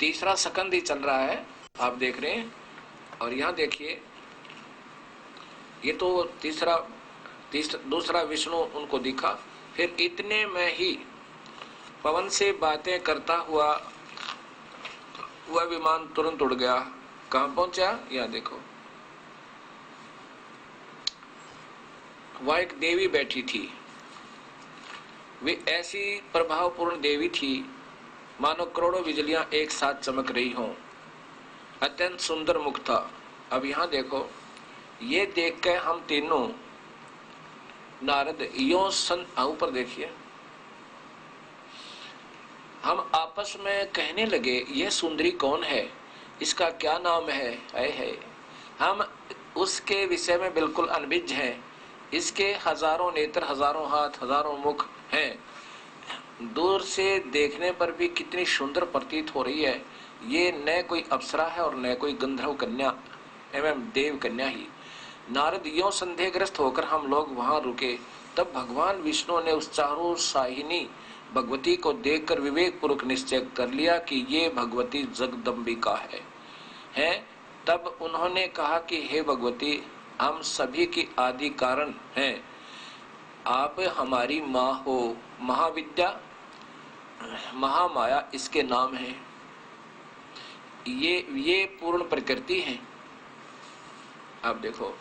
तीसरा सकंद ही चल रहा है, आप देख रहे हैं। और यहाँ देखिए, ये तो दूसरा विष्णु उनको दिखा। फिर इतने में ही पवन से बातें करता हुआ वह विमान तुरंत उड़ गया। कहाँ पहुंचा? यहाँ देखो, वह एक देवी बैठी थी। वे ऐसी प्रभावपूर्ण देवी थी मानो करोड़ों बिजलियां एक साथ चमक रही हों। अत्यंत सुंदर मुख था। अब यहाँ देखो, ये देख के हम तीनों नारद यो ऊपर देखिए, हम आपस में कहने लगे, यह सुंदरी कौन है, इसका क्या नाम है। हम उसके विषय में बिल्कुल अनभिज्ञ हैं। इसके हजारों नेत्र, हजारों हाथ, हजारों मुख हैं। दूर से देखने पर भी कितनी सुंदर प्रतीत हो रही है। ये न कोई अप्सरा है और न कोई गंधर्व कन्या एवं देव कन्या ही। नारद यों संदेहग्रस्त होकर हम लोग वहां रुके। तब भगवान विष्णु ने उस चारों साहिनी भगवती को देखकर विवेक पूर्वक निश्चय कर लिया कि ये भगवती जगदम्बिका है। तब उन्होंने कहा कि हे भगवती, हम सभी की आदि कारण हैं। आप हमारी माँ हो। महाविद्या, महामाया इसके नाम है। ये पूर्ण प्रकृति है। आप देखो,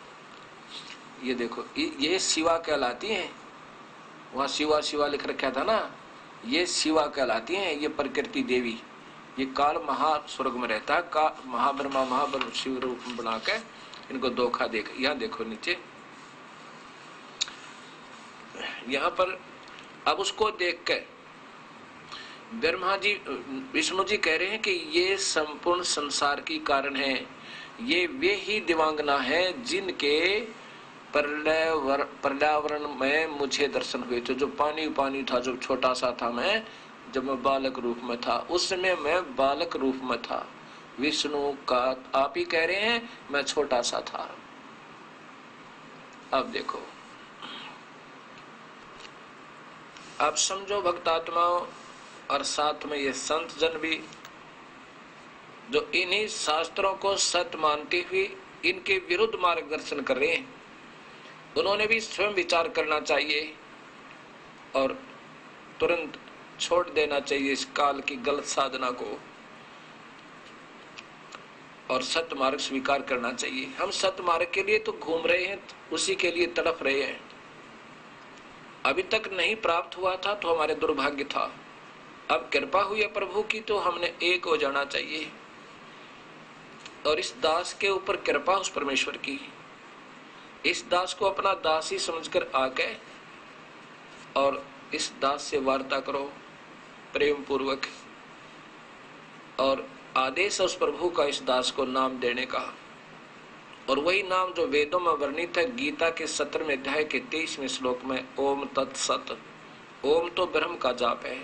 ये देखो, ये शिवा कहलाती है। वहां शिवा शिवा लिख रखा था ना, ये शिवा कहलाती है। ये प्रकृति देवी, ये काल महास्वर्ग में रहता है। का महाब्रह्मा महाब्रह्म शिव रूप बना के इनको धोखा देख। यहाँ देखो नीचे, यहाँ पर अब उसको देख के ब्रह्मा जी, विष्णु जी कह रहे हैं कि ये संपूर्ण संसार की कारण है। ये वे ही दिवांगना है जिनके पर्यावरण में मुझे दर्शन हुए थे। जो पानी पानी था, जो छोटा सा था मैं, जब मैं बालक रूप में था, उस समय मैं बालक रूप में था। विष्णु का आप ही कह रहे हैं मैं छोटा सा था। अब देखो, अब समझो भक्तात्माओं और साथ में ये संत जन भी, जो इन्हीं शास्त्रों को सत्य मानते हुए इनके विरुद्ध मार्गदर्शन कर रहे हैं, उन्होंने भी स्वयं विचार करना चाहिए और तुरंत छोड़ देना चाहिए इस काल की गलत साधना को और सत्य मार्ग स्वीकार करना चाहिए। हम सत्य मार्ग के लिए तो घूम रहे हैं, उसी के लिए तड़प रहे हैं। अभी तक नहीं प्राप्त हुआ था तो हमारे दुर्भाग्य था। अब कृपा हुई है प्रभु की तो हमने एक हो जाना चाहिए। और इस दास के ऊपर कृपा उस परमेश्वर की, इस दास को अपना दास ही समझकर आके और इस दास से वार्ता करो प्रेम पूर्वक। और आदेश उस प्रभु का इस दास को नाम देने का, और वही नाम जो वेदों में वर्णित है। गीता के 17वें अध्याय के 23वें श्लोक में ओम तत्सत। ओम तो ब्रह्म का जाप है,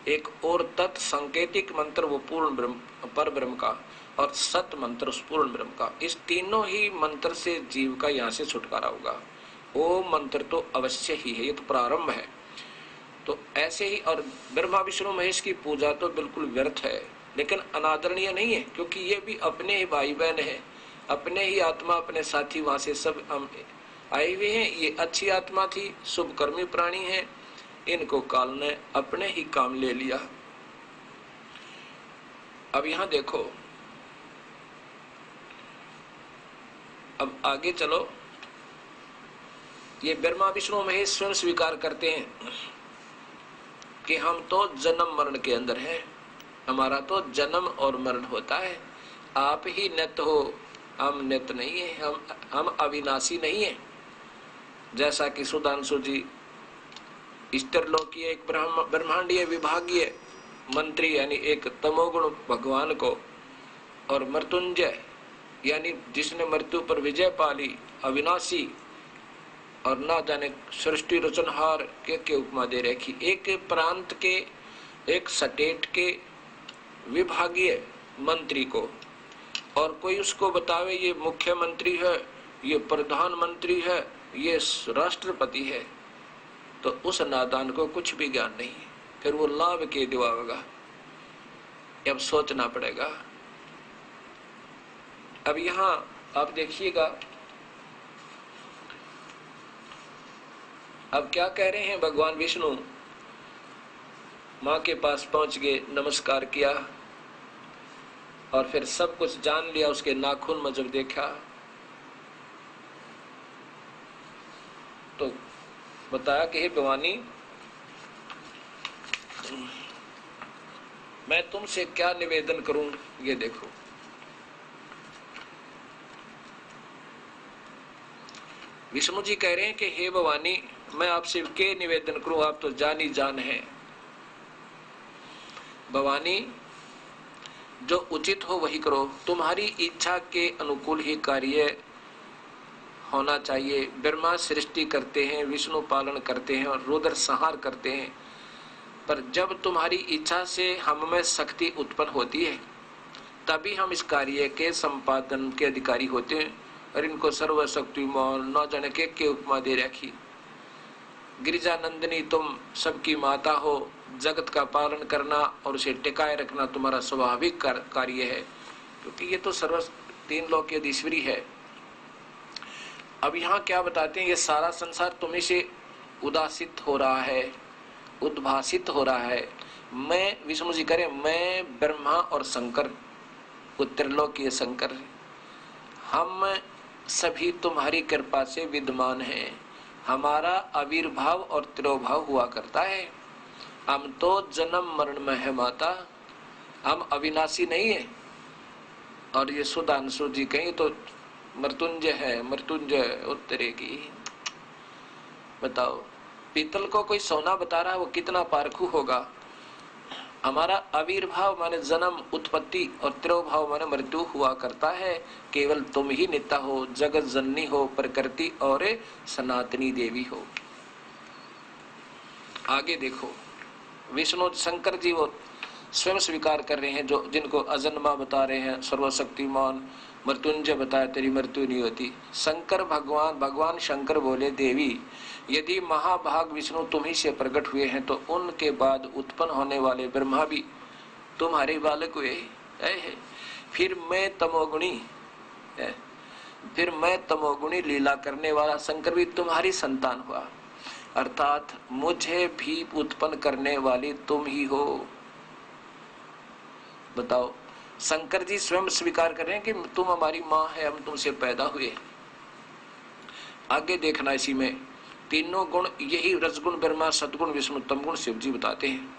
एक और तत् संकेतिक मंत्र वो पूर्ण ब्रह्म पर ब्रह्म का, और सत मंत्र उस पूर्ण ब्रह्म का। इस तीनों ही मंत्र से जीव का यहाँ से छुटकारा होगा। ओम मंत्र तो अवश्य ही है, ये तो प्रारंभ है। तो ऐसे ही, और ब्रह्मा विष्णु महेश की पूजा तो बिल्कुल व्यर्थ है, लेकिन अनादरणीय नहीं है, क्योंकि ये भी अपने ही भाई बहन है, अपने ही आत्मा, अपने साथी, वहां से सब हम आए हुए हैं। ये अच्छी आत्मा थी, शुभ कर्मी प्राणी है, इनको काल ने अपने ही काम ले लिया। अब यहां देखो, अब आगे चलो। ये ब्रह्मा विष्णु महेश स्वयं स्वीकार करते हैं कि हम तो जन्म मरण के अंदर हैं, हमारा तो जन्म और मरण होता है। आप ही नित्य हो, हम नित्य नहीं है, हम अविनाशी नहीं है। जैसा कि सुधांशु जी ईश्वरलोकीय एक ब्रह्मांडीय विभागीय मंत्री यानी एक तमोगुण भगवान को, और मृत्युंजय यानी जिसने मृत्यु पर विजय पाली, अविनाशी और ना जाने सृष्टि रचनहार के उपमा दे रखी। एक प्रांत के, एक स्टेट के विभागीय मंत्री को, और कोई उसको बतावे ये मुख्यमंत्री है, ये प्रधानमंत्री है, ये राष्ट्रपति है, तो उस नादान को कुछ भी ज्ञान नहीं, फिर वो लाभ के दिवाएगा। अब सोचना पड़ेगा। अब यहां आप देखिएगा, अब क्या कह रहे हैं भगवान विष्णु। मां के पास पहुंच गए, नमस्कार किया और फिर सब कुछ जान लिया। उसके नाखून में जब देखा तो बताया कि हे भवानी, मैं तुमसे क्या निवेदन करूं, ये देखो। विष्णु जी कह रहे हैं कि हे भवानी, मैं आपसे क्या निवेदन करूं, आप तो जान ही जान हैं। भवानी, जो उचित हो वही करो, तुम्हारी इच्छा के अनुकूल ही कार्य होना चाहिए। ब्रह्मा सृष्टि करते हैं, विष्णु पालन करते हैं और रुद्र संहार करते हैं, पर जब तुम्हारी इच्छा से हम में शक्ति उत्पन्न होती है तभी हम इस कार्य के संपादन के अधिकारी होते हैं। और इनको सर्वशक्तिमान न जाने के उपमा दे रखी। गिरिजा नंदिनी, तुम सबकी माता हो, जगत का पालन करना और उसे टिकाए रखना तुम्हारा स्वाभाविक कार्य है, क्योंकि ये तो सर्व तीन लोक की अधीश्वरी है। अब यहाँ क्या बताते हैं, ये सारा संसार तुम्ही से उदासित हो रहा है, उद्भासित हो रहा है। मैं, विष्णु जी करें, मैं ब्रह्मा और शंकर, त्रिलोकीय शंकर, हम सभी तुम्हारी कृपा से विद्यमान हैं। हमारा आविर्भाव और तिरोभाव हुआ करता है। हम तो जन्म मरण में है माता, हम अविनाशी नहीं है। और ये सुधांशु जी कहीं तो मृत्युंजय है, मृत्युंजय उत्तरेगी। बताओ, पीतल को कोई सोना बता रहा है, वो कितना पारखू होगा। हमारा आविर्भाव माने जन्म, उत्पत्ति और तिरोभाव माने मृत्यु हुआ करता है। केवल तुम ही नित्य हो, जगत जननी हो, प्रकृति और सनातनी देवी हो। आगे देखो, विष्णु शंकर जी वो स्वयं स्वीकार कर रहे हैं, जो जिनको अजन्मा बता रहे हैं, सर्वशक्तिमान मृत्युंजय बताया, तेरी मृत्यु नहीं होती। शंकर भगवान शंकर बोले, देवी, यदि महाभाग विष्णु तुम ही से प्रकट हुए हैं तो उनके बाद उत्पन्न होने वाले ब्रह्मा भी तुम्हारे बालक हुए है। फिर मैं तमोगुणी लीला करने वाला शंकर भी तुम्हारी संतान हुआ, अर्थात मुझे भी उत्पन्न करने वाली तुम ही हो। बताओ, शंकर जी स्वयं स्वीकार कर रहे हैं कि तुम हमारी माँ है, हम तुमसे पैदा हुए। आगे देखना, इसी में तीनों गुण, यही रजगुण ब्रह्मा, सदगुण विष्णु, तमगुण शिव जी बताते हैं।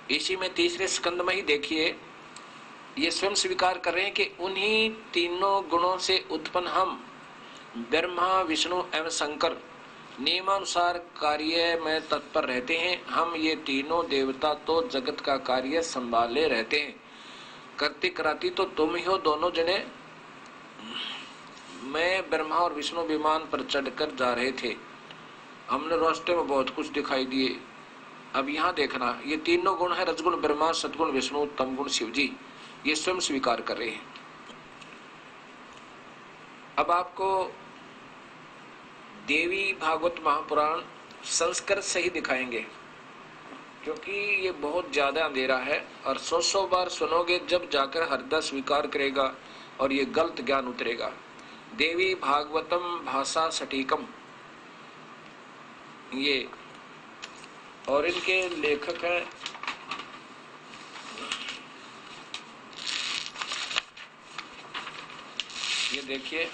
इसी में तीसरे स्कंद में ही देखिए, ये स्वयं स्वीकार कर रहे हैं कि उन्हीं तीनों गुणों से उत्पन्न हम ब्रह्मा, विष्णु एवं शंकर नियमानुसार कार्य में तत्पर रहते हैं। हम ये तीनों देवता तो जगत का कार्य संभाले रहते हैं। करते कराती तो तुम ही हो दोनों जने। मैं, ब्रह्मा और विष्णु विमान पर चढ़कर जा रहे थे, हमने रास्ते में बहुत कुछ दिखाई दिए। अब यहाँ देखना, ये तीनों गुण है, रजगुण ब्रह्मा, सदगुण विष्णु, तमगुण शिव जी, ये स्वयं स्वीकार कर रहे हैं। अब आपको देवी भागवत महापुराण संस्कृत से ही दिखाएंगे, क्योंकि ये बहुत ज्यादा अंधेरा है और 100 बार सुनोगे जब जाकर हृदय स्वीकार करेगा और ये गलत ज्ञान उतरेगा। देवी भागवतम भाषा सटीकम, ये, और इनके लेखक हैं ये देखिए,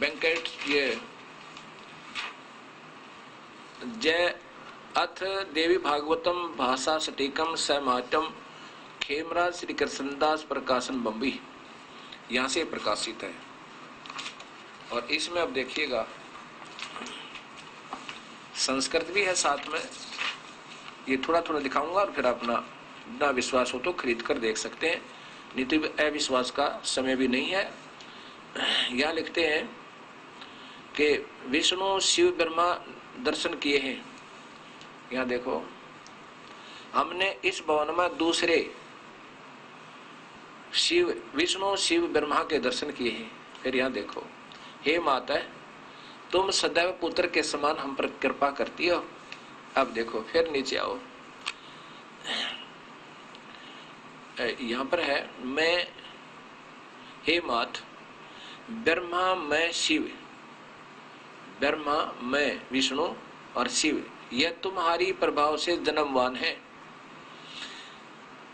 वेंकट, ये जय अथ देवी भागवतम भाषा सटीकम समाटम, खेमराज श्री कृष्णदास प्रकाशन बम्बई, यहाँ से प्रकाशित है। और इसमें अब देखिएगा संस्कृत भी है साथ में, ये थोड़ा थोड़ा दिखाऊंगा और फिर अपना ना विश्वास हो तो खरीद कर देख सकते हैं, नहीं तो अविश्वास का समय भी नहीं है। यहाँ लिखते हैं कि विष्णु शिव ब्रह्मा दर्शन किए हैं। यहाँ देखो, हमने इस भवन में दूसरे शिव, विष्णु शिव ब्रह्मा के दर्शन किए हैं। फिर यहाँ देखो, हे माता, तुम सदैव पुत्र के समान हम पर कृपा करती हो। अब देखो फिर नीचे आओ, यहां पर है मैं हे मात ब्रह्मा मैं शिव, ब्रह्मा मैं विष्णु और शिव यह तुम्हारी प्रभाव से जन्मवान है।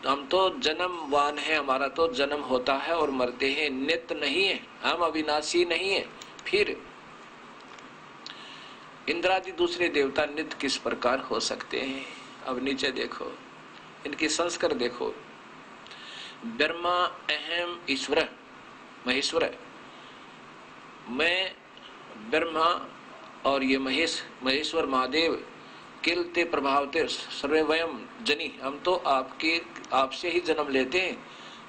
हम तो जन्मवान है, हमारा तो जन्म होता है और मरते हैं, नित्य नहीं है, हम अविनाशी नहीं है। फिर इंद्रादि दूसरे देवता नित्य किस प्रकार हो सकते हैं? अब नीचे देखो, इनकी संस्कार देखो। ब्रह्मा अहम ईश्वर महेश्वर, मैं ब्रह्मा और ये महेश्वर महादेव किलते प्रभावते सर्वे वयम जनी, हम तो आपसे ही जन्म लेते हैं,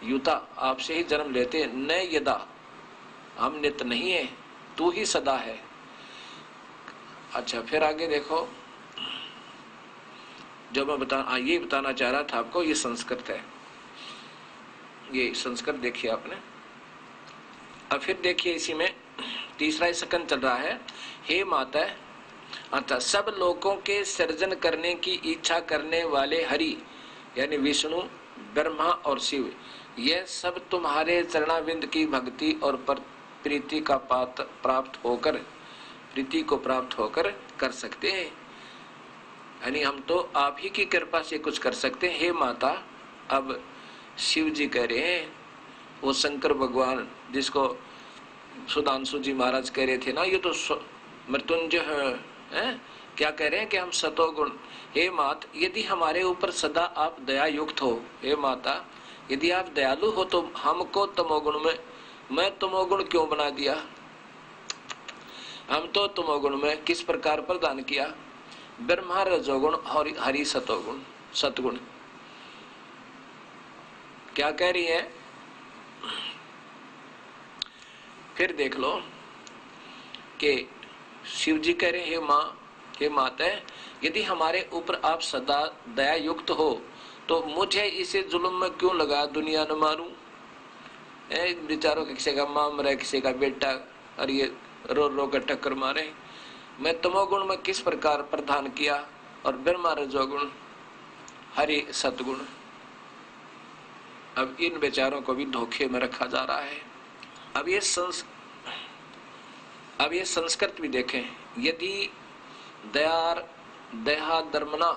युता आपसे ही जन्म लेते हैं, न यदा हम नित्य नहीं है, तू ही सदा है। अच्छा फिर आगे देखो, जो मैं ये बताना चाह रहा था आपको, ये संस्कृत है, ये संस्कृत देखिए आपने। अब फिर देखिए इसी में तीसरा ही सकंद चल रहा है, हे माता अतः सब लोगों के सृजन करने की इच्छा करने वाले हरि यानी विष्णु ब्रह्मा और शिव, यह सब तुम्हारे चरणाविंद की भक्ति और प्रीति का प्राप्त होकर, प्रीति को प्राप्त होकर कर सकते हैं। यानी हम तो आप ही की कृपा से कुछ कर सकते हैं। हे माता, अब शिव जी कह रहे हैं, वो शंकर भगवान जिसको सुधांशु जी महाराज कह रहे थे ना, ये तो मृत्युंजय है, क्या कह रहे हैं कि हम सतोगुण, हे मात यदि हमारे ऊपर सदा आप दया युक्त हो, हे माता यदि आप दयालु हो तो हमको तमोगुण में, मैं तमोगुण क्यों बना दिया? हम तो तमोगुण में किस प्रकार प्रदान किया? ब्रह्मा रजोगुण और हरि सतोगुण सतगुण। क्या कह रही है? फिर देख लो कि शिव जी कह रहे, हे माता यदि हमारे ऊपर आप सदा दया युक्त हो तो मुझे इसे जुल्म में क्यों लगा दुनिया न मारूं? बेचारों किसी का मां मरे, किसी का बेटा, और ये रो रो कर टक्कर मारे। मैं तमोगुण में किस प्रकार प्रदान किया, और ब्रह्मा रजोगुण हरि सतगुण। अब इन बेचारों को भी धोखे में रखा जा रहा है। अब ये संस्कृत भी देखें, यदि दया धर्मना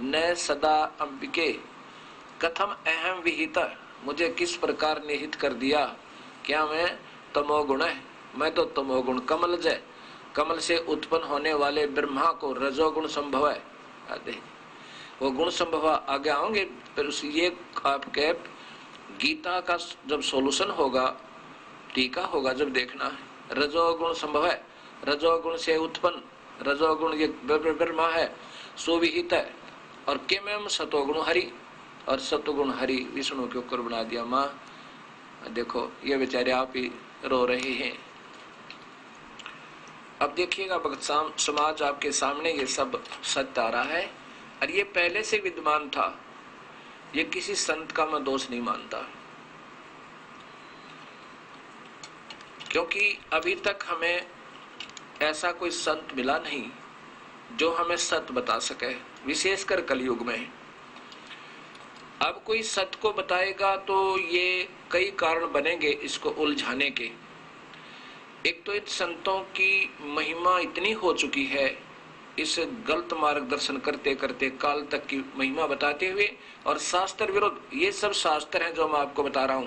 न सदा अंबिके कथम अहम विहित, मुझे किस प्रकार निहित कर दिया, क्या मैं तमोगुण है? मैं तो तमोगुण कमल जय, कमल से उत्पन्न होने वाले ब्रह्मा को रजोगुण संभव है, वो गुण संभव आगे आओगे। फिर ये आपके गीता का जब सॉल्यूशन होगा, टीका होगा, जब देखना है, रजोगुण संभव है, रजोगुण से उत्पन्न, रजोगुण ये ब्रह्मा है, सुविहित है, और किम सतोगुण हरि, और सतोगुण हरि विष्णु के ऊपर बना दिया। माँ देखो ये बेचारे आप ही रो रहे हैं। अब देखिएगा भक्त समाज आपके सामने ये सब सत्य आ रहा है, और ये पहले से विद्यमान था, ये किसी संत का मैं दोष नहीं मानता, क्योंकि अभी तक हमें ऐसा कोई संत मिला नहीं जो हमें सत्य बता सके, विशेषकर कलयुग में। अब कोई सत्य को बताएगा तो ये कई कारण बनेंगे इसको उलझाने के। एक तो इन संतों की महिमा इतनी हो चुकी है, इस गलत मार्गदर्शन करते करते काल तक की महिमा बताते हुए, और शास्त्र विरोध, ये सब शास्त्र हैं जो मैं आपको बता रहा हूं,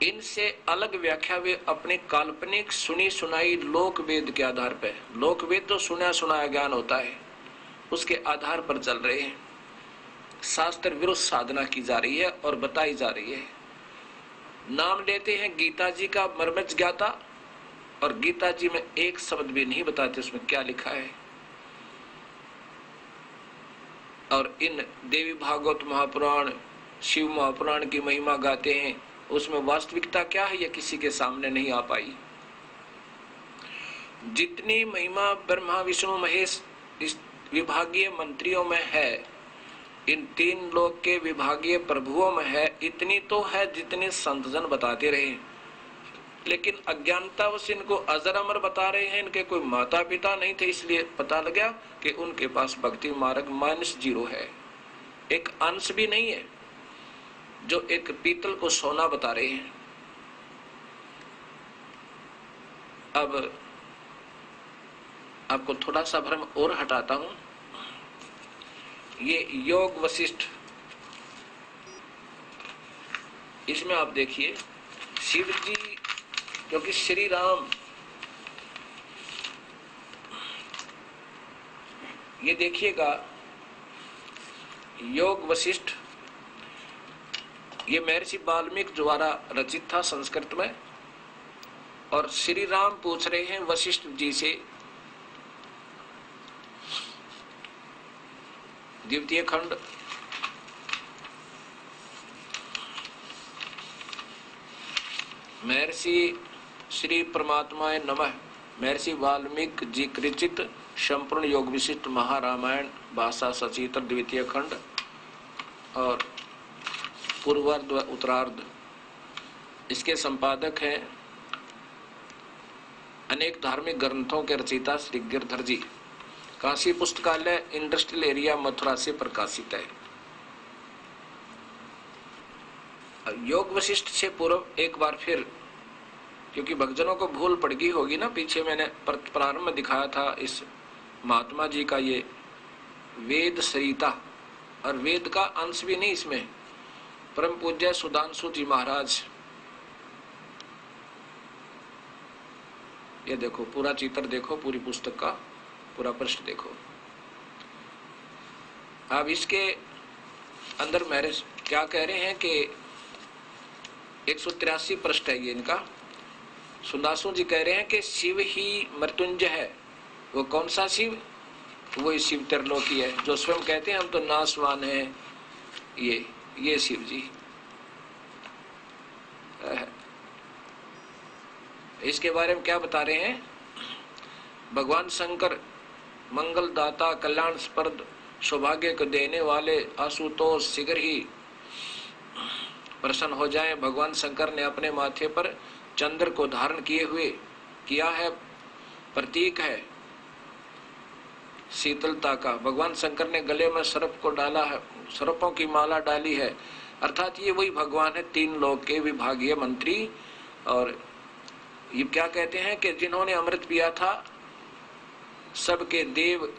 इनसे अलग व्याख्या वे अपने काल्पनिक सुनी सुनाई लोक वेद के आधार पर, लोक वेद जो सुना सुनाया ज्ञान होता है उसके आधार पर चल रहे हैं। शास्त्र विरुद्ध साधना की जा रही है और बताई जा रही है। नाम लेते हैं गीता जी का मर्मज्ञ ज्ञाता, और गीता जी में एक शब्द भी नहीं बताते उसमें क्या लिखा है। और इन देवी भागवत महापुराण, शिव महापुराण की महिमा गाते हैं, उसमें वास्तविकता क्या है ये किसी के सामने नहीं आ पाई। जितनी महिमा ब्रह्मा विष्णु महेश इस विभागीय मंत्रियों में है, इन तीन लोक के विभागीय प्रभुओं में है, इतनी तो है जितने संतजन बताते रहे। लेकिन अज्ञानतावश इनको अजर अमर बता रहे हैं, इनके कोई माता पिता नहीं थे, इसलिए पता लगा कि उनके पास भक्ति मार्ग -0 है, एक अंश भी नहीं है, जो एक पीतल को सोना बता रहे हैं। अब आपको थोड़ा सा भ्रम और हटाता हूं। ये योग वशिष्ठ, इसमें आप देखिए शिव जी, क्योंकि श्री राम, ये देखिएगा योग वशिष्ठ, ये महर्षि वाल्मीकि द्वारा रचित था संस्कृत में, और श्री राम पूछ रहे हैं वशिष्ठ जी से। द्वितीय खंड महर्षि श्री परमात्माय नमः, महर्षि वाल्मीकि जी कृचित संपूर्ण योग विशिष्ट महारामायण भाषा सचित्र द्वितीय खंड और पूर्वार्ध व उत्तरार्ध। इसके संपादक हैं अनेक धार्मिक ग्रंथों के रचयिता श्री गिरधर जी। काशी पुस्तकालय इंडस्ट्रियल एरिया मथुरा से प्रकाशित है। योग वशिष्ठ से पूर्व एक बार फिर, क्योंकि भक्तजनों को भूल पड़ गई होगी ना, पीछे मैंने प्रारंभ में दिखाया था इस महात्मा जी का ये वेद सरिता, और वेद का अंश भी नहीं इसमें। परम पूज्य सुधांशु जी महाराज, ये देखो पूरा चित्र देखो, पूरी पुस्तक का पूरा पृष्ठ देखो। अब इसके अंदर मेरे क्या कह रहे हैं कि 183 पृष्ठ है ये इनका। सुदासु जी कह रहे हैं कि शिव ही मृत्युंजय है। वो कौन सा शिव? वो शिव त्रिलोकी है, जो स्वयं कहते हैं हम तो नाशवान हैं। ये शिव जी। इसके बारे में क्या बता रहे हैं? भगवान शंकर मंगल दाता, कल्याण स्पर्द, सौभाग्य को देने वाले आशुतोष शीघ्र ही प्रसन्न हो जाएं। भगवान शंकर ने अपने माथे पर चंद्र को धारण किए हुए किया है, प्रतीक है शीतलता का। भगवान शंकर ने गले में सर्प को डाला है, सर्पों की माला डाली है, अर्थात ये वही भगवान है, 3 लोक के विभागीय मंत्री। और ये क्या कहते हैं कि जिन्होंने अमृत पिया था सबके देव,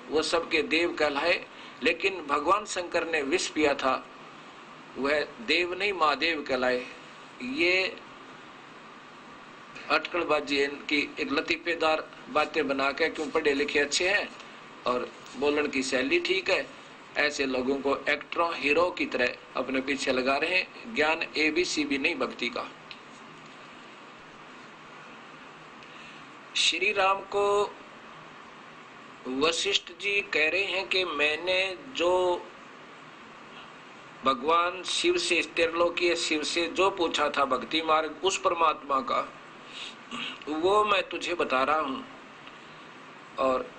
वो सबके देव कहलाए, लेकिन भगवान शंकर ने विष पिया था, वह देव नहीं महादेव कहलाए। ये अटकलबाजी इनकी, एक लतीफेदार बातें बना के, क्यों पढ़े लिखे अच्छे हैं और बोलने की शैली ठीक है, ऐसे लोगों को एक्टरों हीरो की तरह अपने पीछे लगा रहे हैं। ज्ञान ABC भी नहीं भक्ति का। श्री राम को वशिष्ठ जी कह रहे हैं कि मैंने जो भगवान शिव से, त्रिलोकीय शिव से जो पूछा था भक्ति मार्ग, उस परमात्मा का, वो मैं तुझे बता रहा हूं। और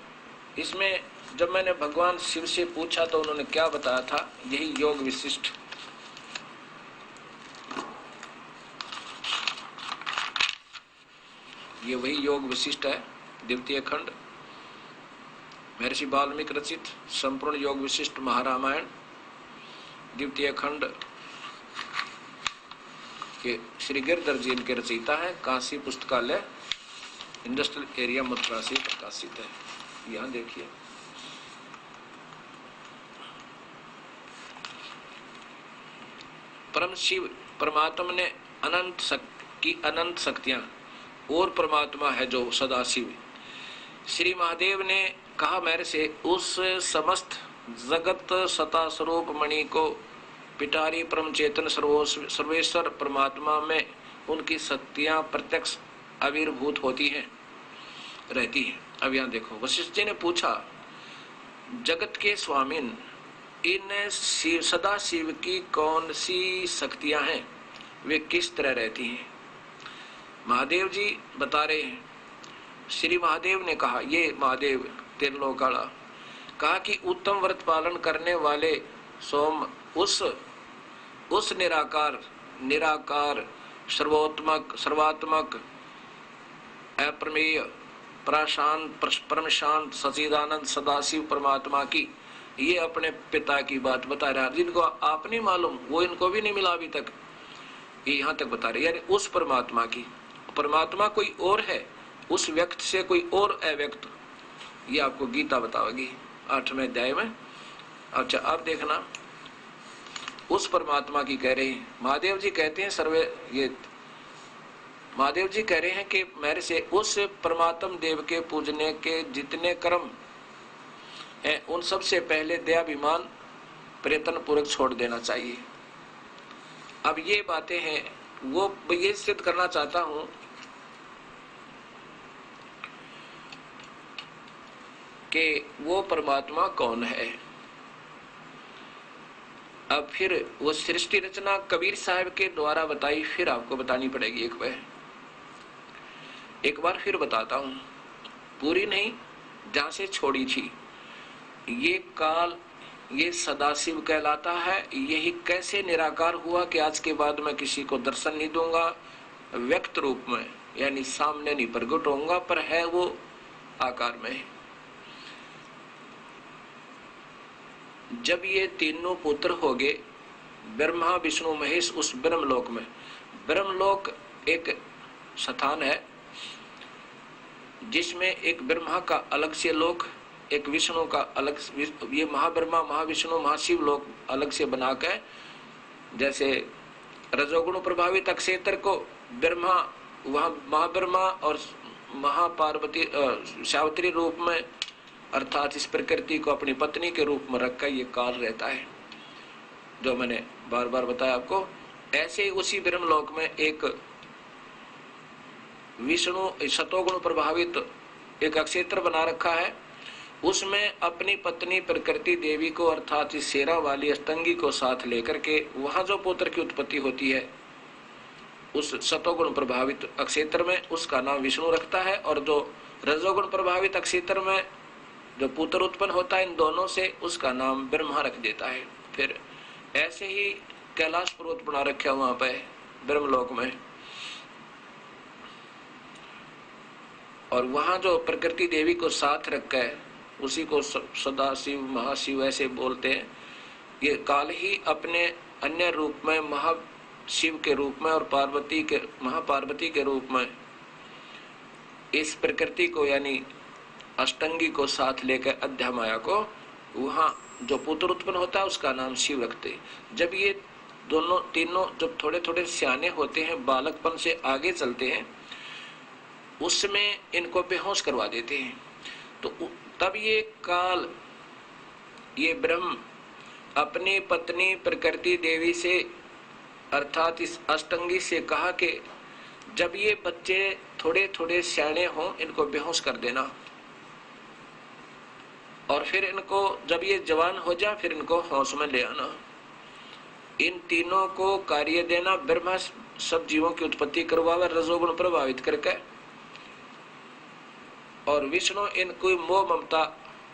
इसमें जब मैंने भगवान शिव से पूछा तो उन्होंने क्या बताया था, यही योग विशिष्ट। ये वही योग विशिष्ट है, द्वितीय खंड महर्षि वाल्मीकि रचित संपूर्ण योग विशिष्ट महारामायण द्वितीय खंड के श्री गिरधर जी इनके रचयिता है। काशी पुस्तकालय इंडस्ट्रियल एरिया मथुरा से प्रकाशित है। यहाँ देखिए परम शिव परमात्मा ने अनंत शक्तियां और परमात्मा है जो सदा शिव। श्री महादेव ने कहा मेरे से, उस समस्त जगत सता स्वरूप मणि को पिटारी परम चेतन सर्वेश्वर परमात्मा में उनकी शक्तियां प्रत्यक्ष आविर्भूत होती हैं, रहती हैं। अब यहाँ देखो, वशिष्ठ जी ने पूछा, जगत के स्वामिन, इन सदा शिव की कौन सी शक्तियां हैं, वे किस तरह रहती हैं? महादेव जी बता रहे हैं। श्री महादेव ने कहा, ये महादेव त्रिलोकाला, कहा कि उत्तम व्रत पालन करने वाले सोम उस निराकार सर्वोत्तमक, सर्वात्मक, अप्रमेय, प्रशांत, परम शांत, सच्चिदानंद सदाशिव परमात्मा की ये अपने पिता की बात बता रहा है। जिनको आप नहीं मालूम वो इनको भी नहीं मिला अभी तक, ये यहाँ तक बता रहे, यानी उस परमात्मा की। परमात्मा कोई और है, उस व्यक्त से कोई और अव्यक्त, ये आपको गीता बताओगी 8वें अध्याय में। अच्छा अब देखना, उस परमात्मा की कह रहे हैं महादेव जी, कहते हैं सर्वे, ये महादेव जी कह रहे हैं कि मेरे से उस परमात्म देव के पूजने के जितने कर्म हैं उन सब से पहले दयाभिमान प्रयत्न पूर्वक छोड़ देना चाहिए। अब ये बातें हैं, वो ये सिद्ध करना चाहता हूं कि वो परमात्मा कौन है। अब फिर वो सृष्टि रचना कबीर साहब के द्वारा बताई, फिर आपको बतानी पड़ेगी एक बार फिर बताता हूं, पूरी नहीं, जहां से छोड़ी थी। ये काल, ये सदाशिव कहलाता है। यही कैसे निराकार हुआ कि आज के बाद मैं किसी को दर्शन नहीं दूंगा व्यक्त रूप में, यानी सामने नहीं प्रकट होऊंगा, पर है वो आकार में। जब ये तीनों पुत्र हो गए, ब्रह्मा विष्णु महेश, उस ब्रह्मलोक में, ब्रह्मलोक एक स्थान है जिसमें एक ब्रह्मा का अलग से लोक, एक विष्णु का अलग, ये महाब्रह्मा महाविष्णु महाशिव लोक अलग से बनाकर, जैसे रजोगुण प्रभावित अक्षेत्र को ब्रह्मा, वहां महाब्रह्मा और महापार्वती सावित्री रूप में, अर्थात इस प्रकृति को अपनी पत्नी के रूप में रखकर ये काल रहता है, जो मैंने बार बार बताया आपको। ऐसे उसी ब्रह्मलोक में एक विष्णु सतोगुण प्रभावित एक अक्षेत्र बना रखा है, उसमें अपनी पत्नी प्रकृति देवी को, अर्थात इस शेरा वाली अष्टंगी को साथ लेकर के वहां जो पुत्र की उत्पत्ति होती है उस सतोगुण प्रभावित अक्षेत्र में, उसका नाम विष्णु रखता है। और जो रजोगुण प्रभावित अक्षेत्र में जो पुत्र उत्पन्न होता है इन दोनों से, उसका नाम ब्रह्मा रख देता है। फिर ऐसे ही कैलाश पर्वत बना रखा है वहां पे ब्रह्मलोक में, और वहां जो प्रकृति देवी को साथ रखा है उसी को सदाशिव महाशिव ऐसे बोलते हैं। ये काल ही अपने अन्य रूप में महाशिव के रूप में और पार्वती के, महापार्वती के रूप में इस प्रकृति को, यानी अष्टंगी को साथ लेकर अध्या माया को, वहां जो पुत्र उत्पन्न होता है उसका नाम शिव रखते। जब ये दोनों तीनों जब थोड़े थोड़े सियाने होते हैं, बालकपन से आगे चलते हैं, उसमें इनको बेहोश करवा देते हैं। तो तब ये काल, ये ब्रह्म अपनी पत्नी प्रकृति देवी से, अर्थात इस अष्टंगी से कहा कि जब ये बच्चे थोड़े थोड़े सियाने हों इनको बेहोश कर देना, और फिर इनको जब ये जवान हो जाए फिर इनको होश में ले आना। इन तीनों को कार्य देना। ब्रह्मा सब जीवों की उत्पत्ति करवावे रजोगुण प्रभावित करके, और विष्णु इनको मोह ममता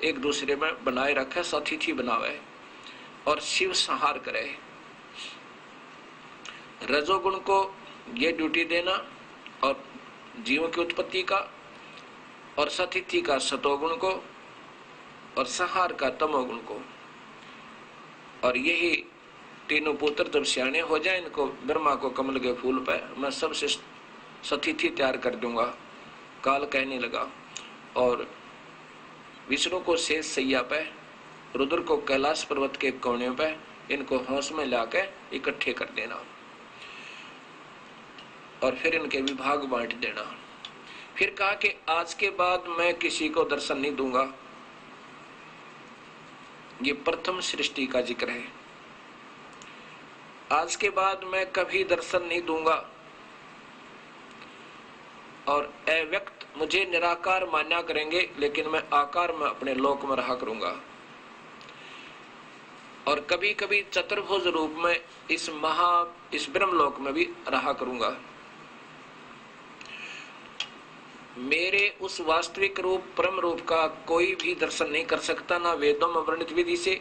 एक दूसरे में बनाए रखे, सतिथि बनावे, और शिव संहार करे। रजोगुण को ये ड्यूटी देना और जीवों की उत्पत्ति का, और सतिथि का सतोगुण को, और संहार का तमोगुण को। और यही तीनों पुत्र जब सियाने हो जाए, इनको ब्रह्मा को कमल के फूल पे मैं सबसे सतिथि तैयार कर दूंगा, काल कहने लगा। और विष्णु को शेष सैया पे, रुद्र को कैलाश पर्वत के कोने पे, इनको होश में लाकर इकट्ठे कर देना, और फिर इनके विभाग बांट देना। फिर कहा कि आज के बाद मैं किसी को दर्शन नहीं दूंगा। ये प्रथम सृष्टि का जिक्र है। आज के बाद मैं कभी दर्शन नहीं दूंगा, और अव्यक्त मुझे निराकार मान्या करेंगे, लेकिन मैं आकार में अपने लोक में रहा करूंगा, और कभी कभी चतुर्भुज रूप में इस ब्रह्मलोक में भी रहा करूंगा। मेरे उस वास्तविक रूप परम रूप का कोई भी दर्शन नहीं कर सकता, ना वेदों में वर्णित विधि से,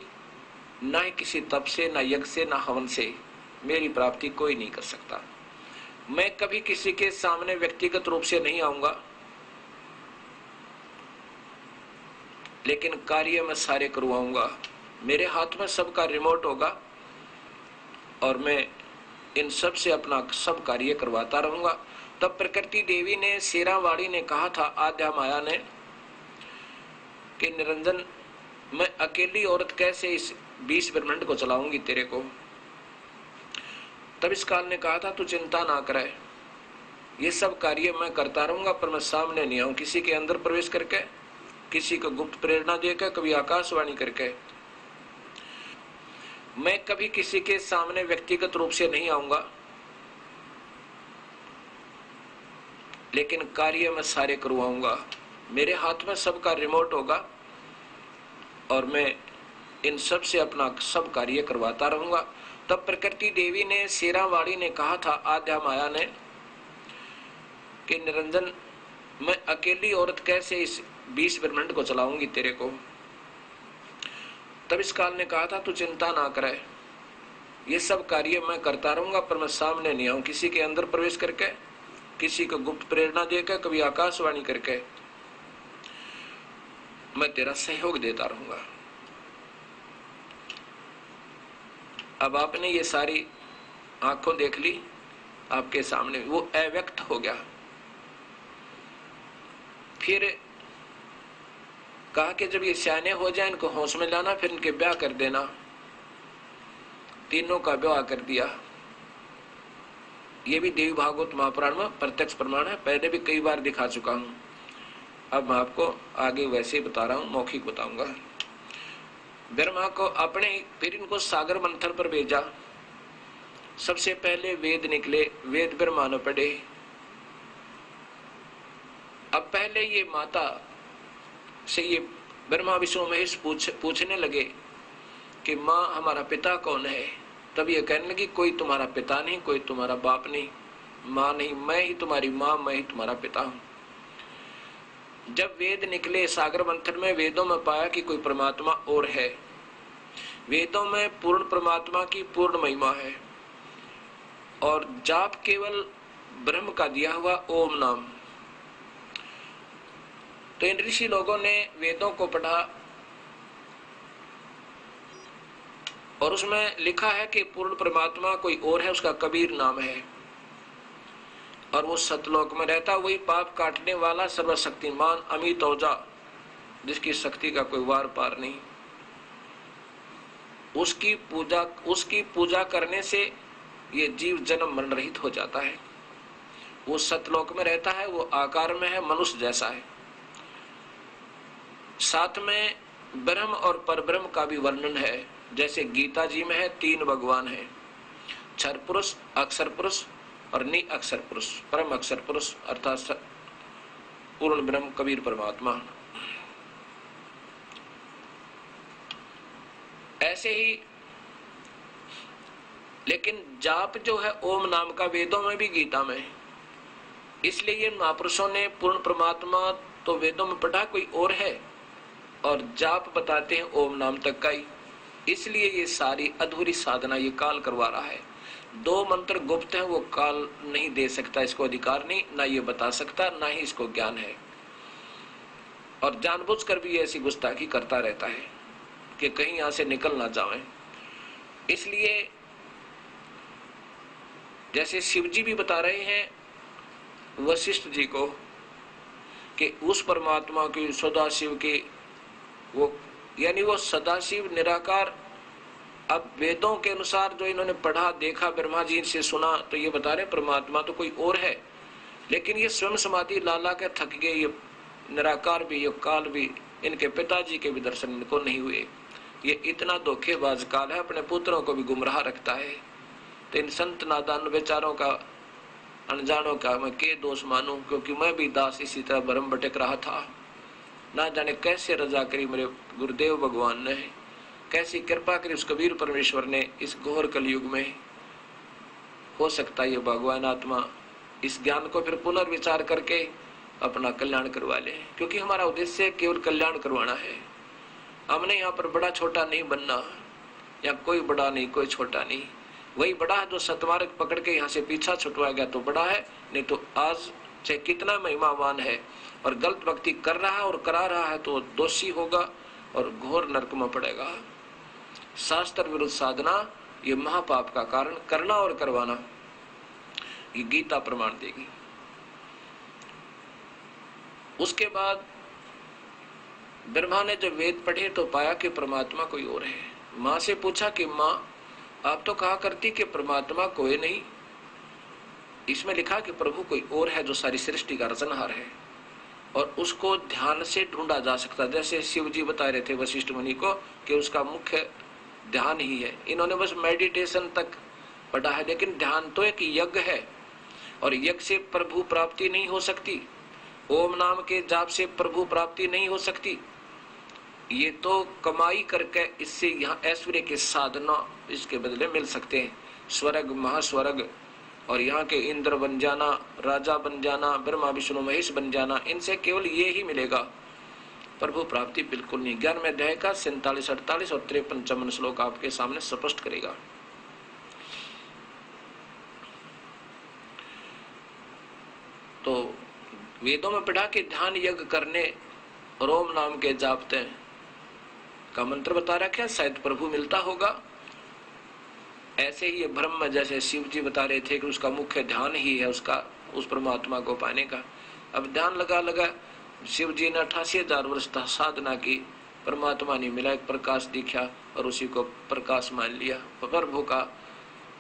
ना ही किसी तप से, ना यज्ञ से, ना हवन से मेरी प्राप्ति कोई नहीं कर सकता। मैं कभी किसी के सामने व्यक्तिगत रूप से नहीं आऊंगा, लेकिन कार्य मैं सारे करवाऊंगा। मेरे हाथ में सबका रिमोट होगा और मैं इन सब से अपना सब कार्य करवाता रहूंगा। तब प्रकृति देवी ने, शेरावाड़ी ने कहा था आद्या माया ने कि निरंजन, मैं अकेली औरत कैसे इस 20 ब्रह्मांड को चलाऊंगी तेरे को। तब इस काल ने कहा था तू चिंता ना करे, ये सब कार्य मैं करता रहूंगा, पर मैं सामने नहीं आऊं किसी के अंदर प्रवेश करके, किसी को गुप्त प्रेरणा देकर, कभी आकाशवाणी करके। मैं कभी किसी के सामने व्यक्तिगत रूप से नहीं आऊंगा, लेकिन कार्य मैं सारे करवाऊंगा। मेरे हाथ में सबका रिमोट होगा और मैं इन सब से अपना सब कार्य करवाता रहूंगा। तब प्रकृति देवी ने, शेरावाड़ी ने कहा था आद्या माया ने कि निरंजन, मैं अकेली औरत कैसे इस 20 ब्रह्मांड को चलाऊंगी तेरे को। तब इस काल ने कहा था तू चिंता ना करे, ये सब कार्य मैं करता रहूंगा, पर मैं सामने नहीं आऊं किसी के अंदर प्रवेश करके, किसी को गुप्त प्रेरणा देकर, कभी आकाशवाणी करके। मैं तेरा सहयोग देता रहूंगा। अब आपने ये सारी आंखों देख ली, आपके सामने वो अव्यक्त हो गया। फिर कहा कि जब ये सियाने हो जाए इनको होश में लाना, फिर इनके ब्याह कर देना। तीनों का ब्याह कर दिया। ये भी देवी भागवत महापुराण में प्रत्यक्ष प्रमाण है, पहले भी कई बार दिखा चुका हूं। अब मैं आपको आगे वैसे ही बता रहा हूं, मौखिक बताऊंगा। ब्रह्मा को अपने, फिर इनको सागर मंथन पर भेजा। सबसे पहले वेद निकले, वेद ब्रह्मा ने पढ़े। अब पहले ये माता से ये ब्रह्मा विष्णु महेश पूछने लगे कि माँ हमारा पिता कौन है। तब ये कहने लगी कोई तुम्हारा पिता नहीं, कोई तुम्हारा बाप नहीं, माँ नहीं, मैं ही तुम्हारी माँ, मैं ही तुम्हारा पिता हूं। जब वेद निकले सागर मंथन में, वेदों में पाया कि कोई परमात्मा और है। वेदों में पूर्ण परमात्मा की पूर्ण महिमा है और जाप केवल ब्रह्म का दिया हुआ ओम नाम। तो इन ऋषि लोगों ने वेदों को पढ़ा और उसमें लिखा है कि पूर्ण परमात्मा कोई और है, उसका कबीर नाम है और वो सतलोक में रहता, वही पाप काटने वाला सर्वशक्तिमान अमित औजा, जिसकी शक्ति का कोई वार पार नहीं। उसकी पूजा करने से ये जीव जन्म मरण रहित हो जाता है। वो सतलोक में रहता है, वो आकार में है, मनुष्य जैसा है। साथ में ब्रह्म और परब्रह्म का भी वर्णन है। जैसे गीता जी में है 3 भगवान है, क्षर पुरुष, अक्षर पुरुष और नि अक्षर पुरुष, परम अक्षर पुरुष अर्थात पूर्ण ब्रह्म कबीर परमात्मा। ऐसे ही लेकिन जाप जो है ओम नाम का वेदों में भी गीता में, इसलिए ये महापुरुषों ने पूर्ण परमात्मा तो वेदों में पढ़ा कोई और है और जाप बताते हैं ओम नाम तक का ही। इसलिए ये सारी अधूरी साधना ये काल करवा रहा है। 2 मंत्र गुप्त हैं, वो काल नहीं दे सकता, इसको अधिकार नहीं, ना ये बता सकता, ना ही इसको ज्ञान है। और जानबूझकर भी ऐसी गुस्ताखी करता रहता है कि कहीं यहां से निकल ना जाए। इसलिए जैसे शिव जी भी बता रहे हैं वशिष्ठ जी को कि उस परमात्मा की, सदाशिव की, वो यानी वो सदाशिव निराकार। अब वेदों के अनुसार जो इन्होंने पढ़ा देखा, ब्रह्मा जी से सुना, तो ये बता रहे परमात्मा तो कोई और है। लेकिन ये स्वयं समाधि लाला के थक गए, ये निराकार भी, ये काल भी, इनके पिताजी के भी दर्शन इनको नहीं हुए। ये इतना धोखेबाज काल है, अपने पुत्रों को भी गुमराह रखता है। तो इन संत नादान बेचारों का, अनजानों का मैं के दोष मानूं, क्योंकि मैं भी दास इसी तरह भरम भटक रहा था। ना जाने कैसे रजा करी मेरे गुरुदेव भगवान ने, कैसी कृपा करी उस कबीर परमेश्वर ने इस घोर कलयुग में। हो सकता है ये भगवान आत्मा इस ज्ञान को फिर पुनर्विचार करके अपना कल्याण करवा ले, क्योंकि हमारा उद्देश्य केवल कल्याण करवाना है। हमने यहाँ पर बड़ा छोटा नहीं बनना, या कोई बड़ा नहीं कोई छोटा नहीं, वही बड़ा है जो सतमार्ग पकड़ के यहाँ से पीछा छुटवा गया तो बड़ा है, नहीं तो आज चाहे कितना महिमावान है और गलत भक्ति कर रहा है और करा रहा है तो दोषी होगा और घोर नरक में पड़ेगा। शास्त्र विरुद्ध साधना ये महापाप का कारण, करना और करवाना, ये गीता प्रमाण देगी। उसके बाद ब्रह्मा ने जब वेद पढ़े तो पाया कि परमात्मा कोई और है। माँ से पूछा कि माँ आप तो कहा करती कि परमात्मा कोई नहीं, इसमें लिखा कि प्रभु कोई और है जो सारी सृष्टि का रचनहार है और उसको ध्यान से ढूंढा जा सकता। जैसे शिव जी बता रहे थे वशिष्ठ मुनि को कि उसका मुख्य ध्यान ही है। इन्होंने बस मेडिटेशन तक पढ़ा है, लेकिन ध्यान तो एक यज्ञ है और यज्ञ से प्रभु प्राप्ति नहीं हो सकती। ओम नाम के जाप से प्रभु प्राप्ति नहीं हो सकती। ये तो कमाई करके इससे यहाँ ऐश्वर्य के साधना इसके बदले मिल सकते हैं, स्वर्ग महास्वर्ग और यहाँ के इंद्र बन जाना, राजा बन जाना, ब्रह्मा विष्णु महेश बन जाना, इनसे केवल ये ही मिलेगा, प्रभु प्राप्ति बिल्कुल नहीं। 11वें अध्याय का 47, 48 और 53 श्लोक आपके सामने स्पष्ट करेगा। तो वेदों में पढ़ा कि ध्यान यज्ञ करने और ओम नाम के जापते का मंत्र बता रखा है, शायद प्रभु मिलता होगा। ऐसे ही ये ब्रह्म, जैसे शिव जी बता रहे थे कि उसका मुख्य ध्यान ही है उसका, उस परमात्मा को पाने का। अब ध्यान लगा लगा शिव जी ने 88,000 वर्ष साधना की, परमात्मा नहीं मिला, एक प्रकाश दिखा और उसी को प्रकाश मान लिया, प्रभु का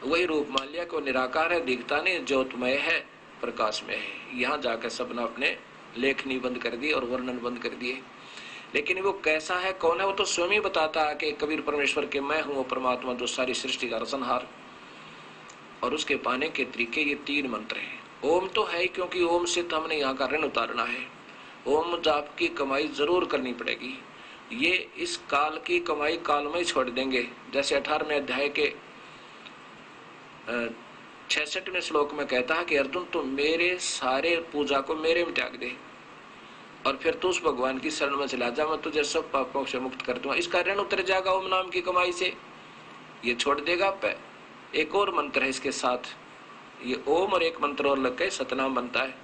वही रूप मान लिया कि वो निराकार है, दिखता नहीं, ज्योतमय है, प्रकाश में है। यहाँ जाकर सबने अपने लेखनी बंद कर दी और वर्णन बंद कर दिए। लेकिन वो कैसा है, कौन है, वो तो स्वयं ही बताता है कि कबीर परमेश्वर के मैं हूँ वो परमात्मा जो सारी सृष्टि का रचनहार। और उसके पाने के तरीके ये 3 मंत्र हैं। ओम तो है ही, क्योंकि ओम से तो हमने यहाँ का ऋण उतारना है। ओम जाप की कमाई जरूर करनी पड़ेगी। ये इस काल की कमाई काल में ही छोड़ देंगे। जैसे 18वें अध्याय के 66वें श्लोक में कहता है कि अर्जुन तू मेरे सारे पूजा को मेरे में त्याग दे और फिर तू उस भगवान की शरण में चला जा, मैं तुझे सब पापों से मुक्त कर दूंगा। इसका ऋण उतर जाएगा ओम नाम की कमाई से, ये छोड़ देगा। एक और मंत्र है इसके साथ, ये ओम और एक मंत्र और लग के सतनाम बनता है।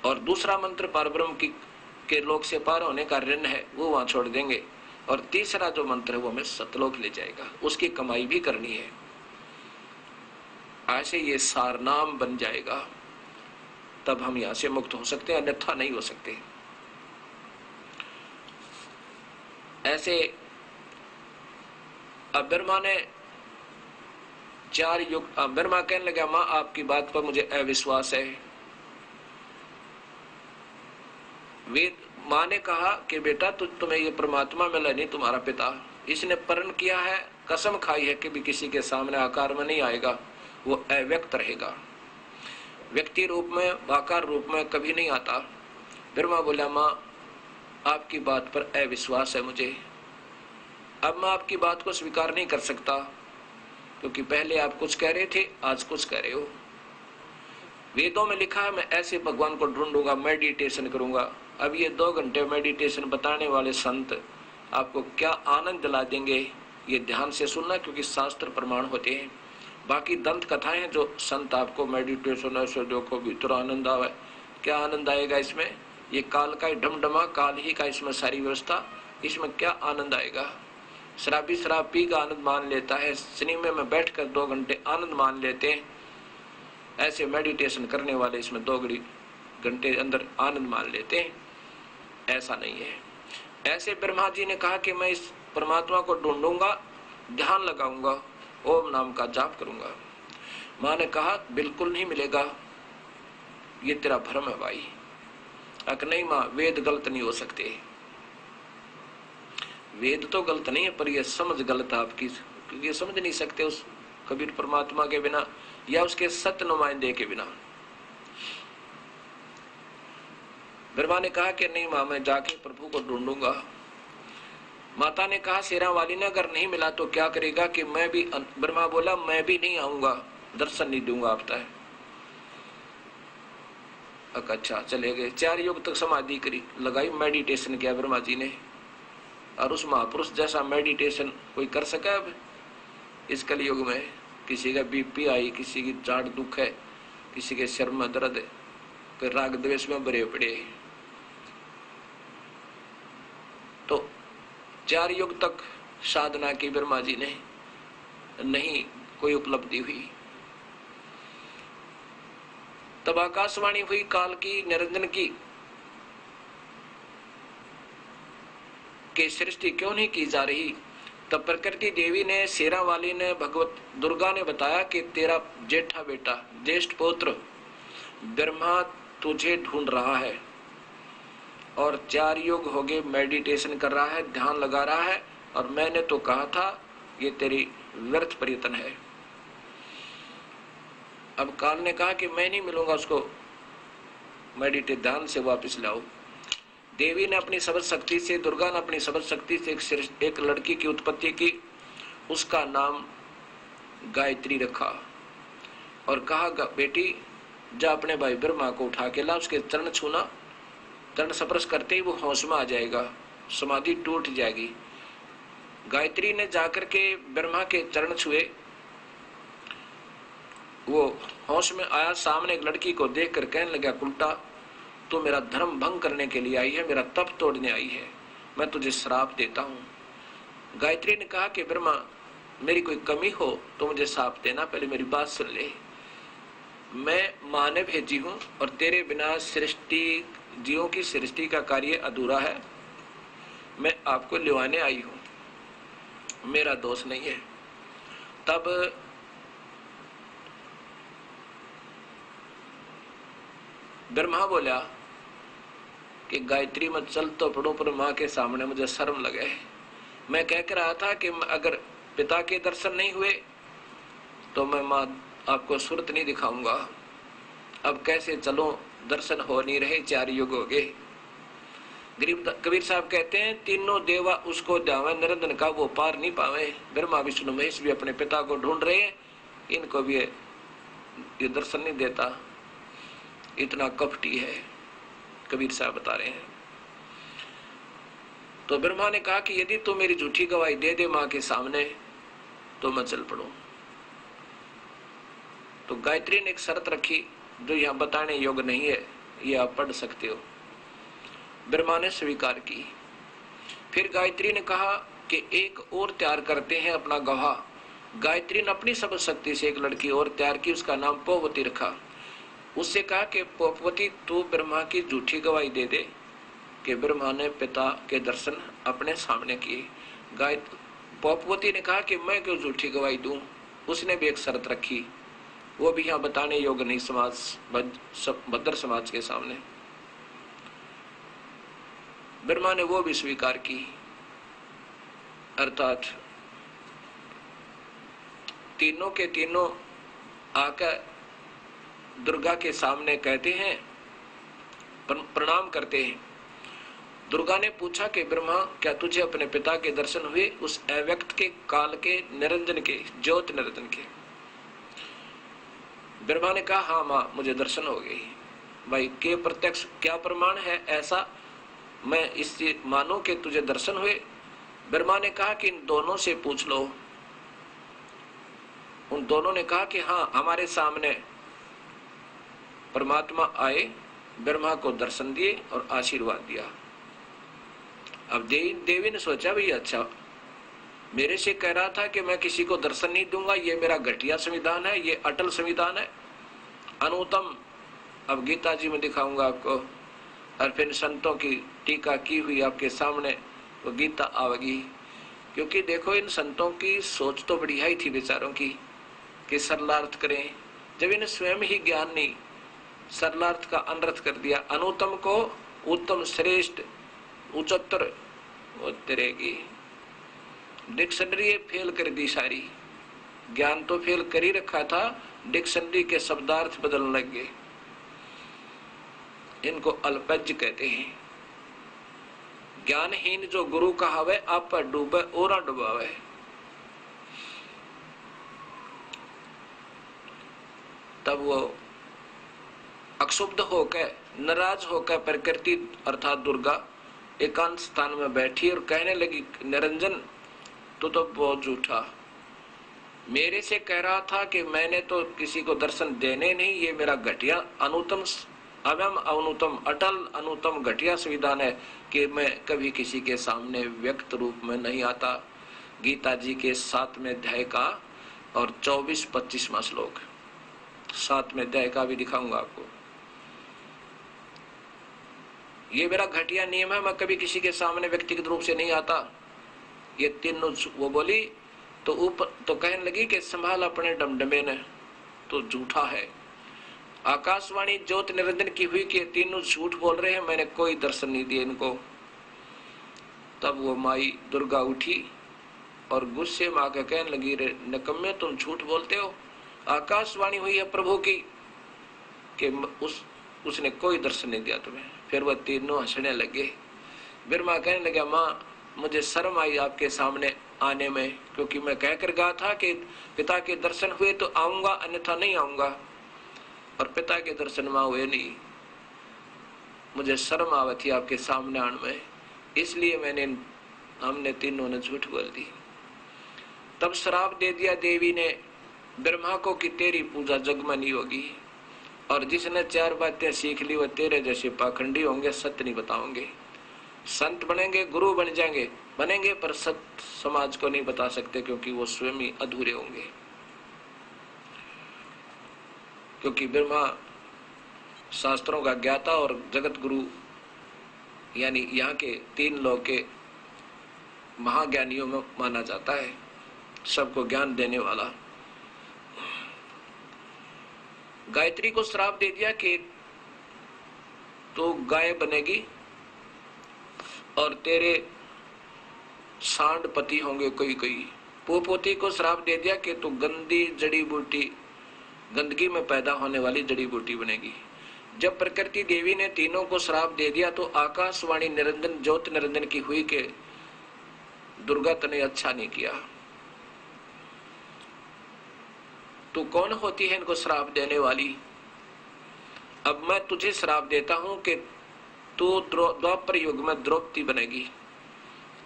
और दूसरा मंत्र परब्रह्म की के लोक से पार होने का ऋण है, वो वहां छोड़ देंगे। और तीसरा जो मंत्र है वो हमें सतलोक ले जाएगा, उसकी कमाई भी करनी है। ऐसे ये सारनाम बन जाएगा, तब हम यहां से मुक्त हो सकते हैं, अन्यथा नहीं हो सकते। ऐसे अब ब्रह्मा ने 4 युग, ब्रह्मा कहने लगा मां आपकी बात पर मुझे अविश्वास है। वेद मां ने कहा कि बेटा तुम्हें ये परमात्मा मिला नहीं, तुम्हारा पिता, इसने प्रण किया है, कसम खाई है कि भी किसी के सामने आकार में नहीं आएगा, वो अव्यक्त रहेगा, व्यक्ति रूप में आकार रूप में कभी नहीं आता। ब्रह्मा बोला मां आपकी बात पर अविश्वास है मुझे, अब मैं आपकी बात को स्वीकार नहीं कर सकता, क्योंकि पहले आप कुछ कह रहे थे, आज कुछ कह रहे हो। वेदों में लिखा है मैं ऐसे भगवान को ढूंढूंगा, मेडिटेशन करूंगा। अब ये 2 घंटे मेडिटेशन बताने वाले संत आपको क्या आनंद दिला देंगे, ये ध्यान से सुनना, क्योंकि शास्त्र प्रमाण होते हैं। बाकी दंत कथाएं जो संत आपको मेडिटेशन ऐसे देखो भीतर आनंद आवे, क्या आनंद आएगा इसमें? ये काल का ही ढमढमा, काल ही का इसमें सारी व्यवस्था, इसमें क्या आनंद आएगा? शराबी शराब पी का आनंद मान लेता है, सिनेमा में बैठकर 2 घंटे आनंद मान लेते हैं। ऐसे मेडिटेशन करने वाले इसमें 2 घंटे अंदर आनंद मान लेते हैं। ऐसा नहीं है। ऐसे ब्रह्मा जी ने कहा कि मैं इस परमात्मा को ढूंढूंगा, ध्यान लगाऊंगा, ओम नाम का जाप करूंगा। मां ने कहा बिल्कुल नहीं मिलेगा, ये तेरा भ्रम है भाई। अक नहीं मां, वेद गलत नहीं हो सकते। वेद तो गलत नहीं है, पर यह समझ गलत है आपकी, क्योंकि ये समझ नहीं सकते उस कबीर परमात्मा के बिना या उसके सत्य नुमाइंदे के बिना। ब्रह्मा ने कहा कि नहीं मां, मैं जाके प्रभु को ढूंढूंगा। माता ने कहा शेरा वाली ने अगर नहीं मिला तो क्या करेगा? कि मैं भी, ब्रह्मा बोला मैं भी नहीं आऊंगा, दर्शन नहीं दूंगा आपता है। अच्छा चले गए। 4 युग तक समाधि करी, लगाई, मेडिटेशन किया ब्रह्मा जी ने। और उस महापुरुष जैसा मेडिटेशन कोई कर सका? अब इस कलयुग में किसी का बीपी आई, किसी की जाड़ दुख है, किसी के सिर में दर्द है, कोई राग द्वेष में भरे पड़े। तो 4 युग तक साधना की ब्रह्मा जी ने, नहीं कोई उपलब्धि हुई। तब आकाशवाणी हुई काल की, निरंजन की, कि सृष्टि क्यों नहीं की जा रही। तब प्रकृति देवी ने, शेरा वाली ने, भगवत दुर्गा ने बताया कि तेरा जेठा बेटा, ज्येष्ठ पुत्र ब्रह्मा तुझे ढूंढ रहा है और 4 युग हो गए मेडिटेशन कर रहा है, ध्यान लगा रहा है, और मैंने तो कहा था ये तेरी व्यर्थ प्रयत्न है। अब काल ने कहा कि मैं नहीं मिलूंगा उसको, मेडिटेट ध्यान से वापस लाओ। देवी ने अपनी सबद शक्ति से, दुर्गा ने अपनी सबद शक्ति से एक लड़की की उत्पत्ति की, उसका नाम गायत्री रखा और कहा बेटी जा अपने भाई ब्रह्मा को उठा के ला, उसके चरण छूना, चरण स्पर्श करते ही वो होश में आ जाएगा, समाधि टूट जाएगी। गायत्री ने जाकर के ब्रह्मा के चरण छुए, वो होश में आया, सामने एक लड़की को देखकर कहने लगा उल्टा, तू मेरा धर्म भंग करने के लिए आई है, मेरा तप तोड़ने आई है, मैं तुझे श्राप देता हूं। गायत्री ने कहा कि ब्रह्मा मेरी कोई कमी हो तो मुझे श्राप देना, पहले मेरी बात सुन ले। मैं मां ने भेजी हूं और तेरे बिना सृष्टि, जीवों की सृष्टि का कार्य अधूरा है, मैं आपको लिवाने आई हूं, मेरा दोष नहीं है। तब ब्रह्मा बोला कि गायत्री मत चल तो पढ़ो, पर माँ के सामने मुझे शर्म लगे। मैं कह कर रहा था कि अगर पिता के दर्शन नहीं हुए तो मैं माँ आपको सूरत नहीं दिखाऊंगा। अब कैसे चलो, दर्शन हो नहीं रहे, 4 युग हो गए। गरीब कबीर साहब कहते हैं तीनों देवा उसको ध्यावे, निरंजन का वो पार नहीं पावे। ब्रह्मा विष्णु महेश भी अपने पिता को ढूंढ रहे हैं, इनको भी ये दर्शन नहीं देता, इतना कपटी है, कबीर साहब बता रहे हैं। तो ब्रह्मा ने कहा कि यदि तू मेरी झूठी गवाही दे दे मां के सामने तो मैं चल पड़ूं। तो गायत्री ने एक शर्त रखी जो यहां बताने योग्य नहीं है, ये आप पढ़ सकते हो। ब्रह्मा ने स्वीकार की। फिर गायत्री ने कहा कि एक और तैयार करते हैं अपना गवाह। गायत्री ने अपनी सब शक्ति से एक लड़की और तैयार की, उसका नाम पोवती रखा। उससे कहा कि पोपवती तू ब्रह्मा की झूठी गवाही दे दे कि ब्रह्मा ने पिता के दर्शन अपने सामने किए। पोपवती ने कहा कि मैं क्यों झूठी गवाही दूं। उसने भी एक शर्त रखी, वो भी यहाँ बताने योग्य नहीं समाज, भद्र समाज के सामने। ब्रह्मा ने वो भी स्वीकार की, अर्थात तीनों के तीनों आकर दुर्गा के सामने कहते हैं, प्रणाम करते हैं। दुर्गा ने पूछा कि ब्रह्मा क्या तुझे अपने पिता के दर्शन हुए, उस अव्यक्त के, काल के, निरंजन के, ज्योत निरंजन के। ब्रह्मा ने कहा हाँ माँ मुझे दर्शन हो गई। भाई के प्रत्यक्ष क्या प्रमाण है ऐसा मैं इससे मानूं कि तुझे दर्शन हुए। ब्रह्मा ने कहा कि इन दोनों से पूछ लो। उन दोनों ने कहा कि हाँ हमारे सामने परमात्मा आए, ब्रह्मा को दर्शन दिए और आशीर्वाद दिया। अब देवी ने सोचा भाई अच्छा मेरे से कह रहा था कि मैं किसी को दर्शन नहीं दूंगा, ये मेरा घटिया संविधान है, ये अटल संविधान है, अनुत्तम। अब गीता जी में दिखाऊंगा आपको, और फिर संतों की टीका की हुई आपके सामने वो गीता आवेगी। क्योंकि देखो इन संतों की सोच तो बढ़िया ही थी बेचारों की कि सरलार्थ करें, जब इन्हें स्वयं ही ज्ञान नहीं, सरलार्थ का अनर्थ कर दिया। अनुत्तम को उत्तम, श्रेष्ठ, उच्चतर रहेगी। डिक्शनरी फेल कर दी सारी, ज्ञान तो फेल कर ही रखा था, डिक्शनरी के शब्दार्थ बदलने लग गए। इनको अल्पज्ञ कहते हैं। ज्ञानहीन जो गुरु कहावे आप पर डूबे और डुबावे। तब वो अक्षुब्ध होकर, नाराज होकर प्रकृति अर्थात दुर्गा एकांत स्थान में बैठी और कहने लगी निरंजन तू तो बहुत झूठा, मेरे से कह रहा था कि मैंने तो किसी को दर्शन देने नहीं, ये मेरा घटिया अनुतम अवम अनुतम अटल अनुतम घटिया संविधान है कि मैं कभी किसी के सामने व्यक्त रूप में नहीं आता। गीता जी के 7वें अध्याय का और 24-25वां श्लोक, 7वें अध्याय का भी दिखाऊंगा आपको। ये मेरा घटिया नियम है, मैं कभी किसी के सामने व्यक्तिगत रूप से नहीं आता। ये तीनों वो बोली तो ऊपर तो कहने लगी कि संभाल अपने डमडमे ने, तो झूठा है। आकाशवाणी ज्योत निरंजन की हुई कि तीनों झूठ बोल रहे हैं, मैंने कोई दर्शन नहीं दिया इनको। तब वो माई दुर्गा उठी और गुस्से में आकर कहने लगी, रे निकम्मे तुम झूठ बोलते हो, आकाशवाणी हुई है प्रभु की कि उसने कोई दर्शन नहीं दिया तुम्हें। फिर वह तीनों हंसने लगे। ब्रह्मा कहने लगा, माँ मुझे शर्म आई आपके सामने आने में, क्योंकि मैं कहकर गया था कि पिता के दर्शन हुए तो आऊंगा, अन्यथा नहीं आऊंगा, और पिता के दर्शन में हुए नहीं। मुझे शर्म आवत थी आपके सामने आने में, इसलिए हमने तीनों ने झूठ बोल दी। तब श्राप दे दिया देवी ने ब्रह्मा को कि तेरी पूजा जग में नहीं होगी, और जिसने 4 बातें सीख ली वह तेरे जैसे पाखंडी होंगे, सत्य नहीं बताओगे। संत बनेंगे, गुरु बनेंगे पर सत्य समाज को नहीं बता सकते, क्योंकि वो स्वयं ही अधूरे होंगे। क्योंकि ब्रह्मा शास्त्रों का ज्ञाता और जगत गुरु यानी यहाँ के 3 लोक के महाज्ञानियों में माना जाता है, सबको ज्ञान देने वाला। गायत्री को श्राप दे दिया कि तो गाय बनेगी और तेरे सांड पति होंगे कोई कोई। पोपोती को श्राप दे दिया कि तू गंदी जड़ी बूटी, गंदगी में पैदा होने वाली जड़ी बूटी बनेगी। जब प्रकृति देवी ने तीनों को श्राप दे दिया तो आकाशवाणी निरंजन ज्योत निरंजन की हुई कि दुर्गा तने अच्छा नहीं किया। तू कौन होती है इनको श्राप देने वाली? अब मैं तुझे श्राप देता हूं कि तू द्वापर युग में द्रौपदी बनेगी,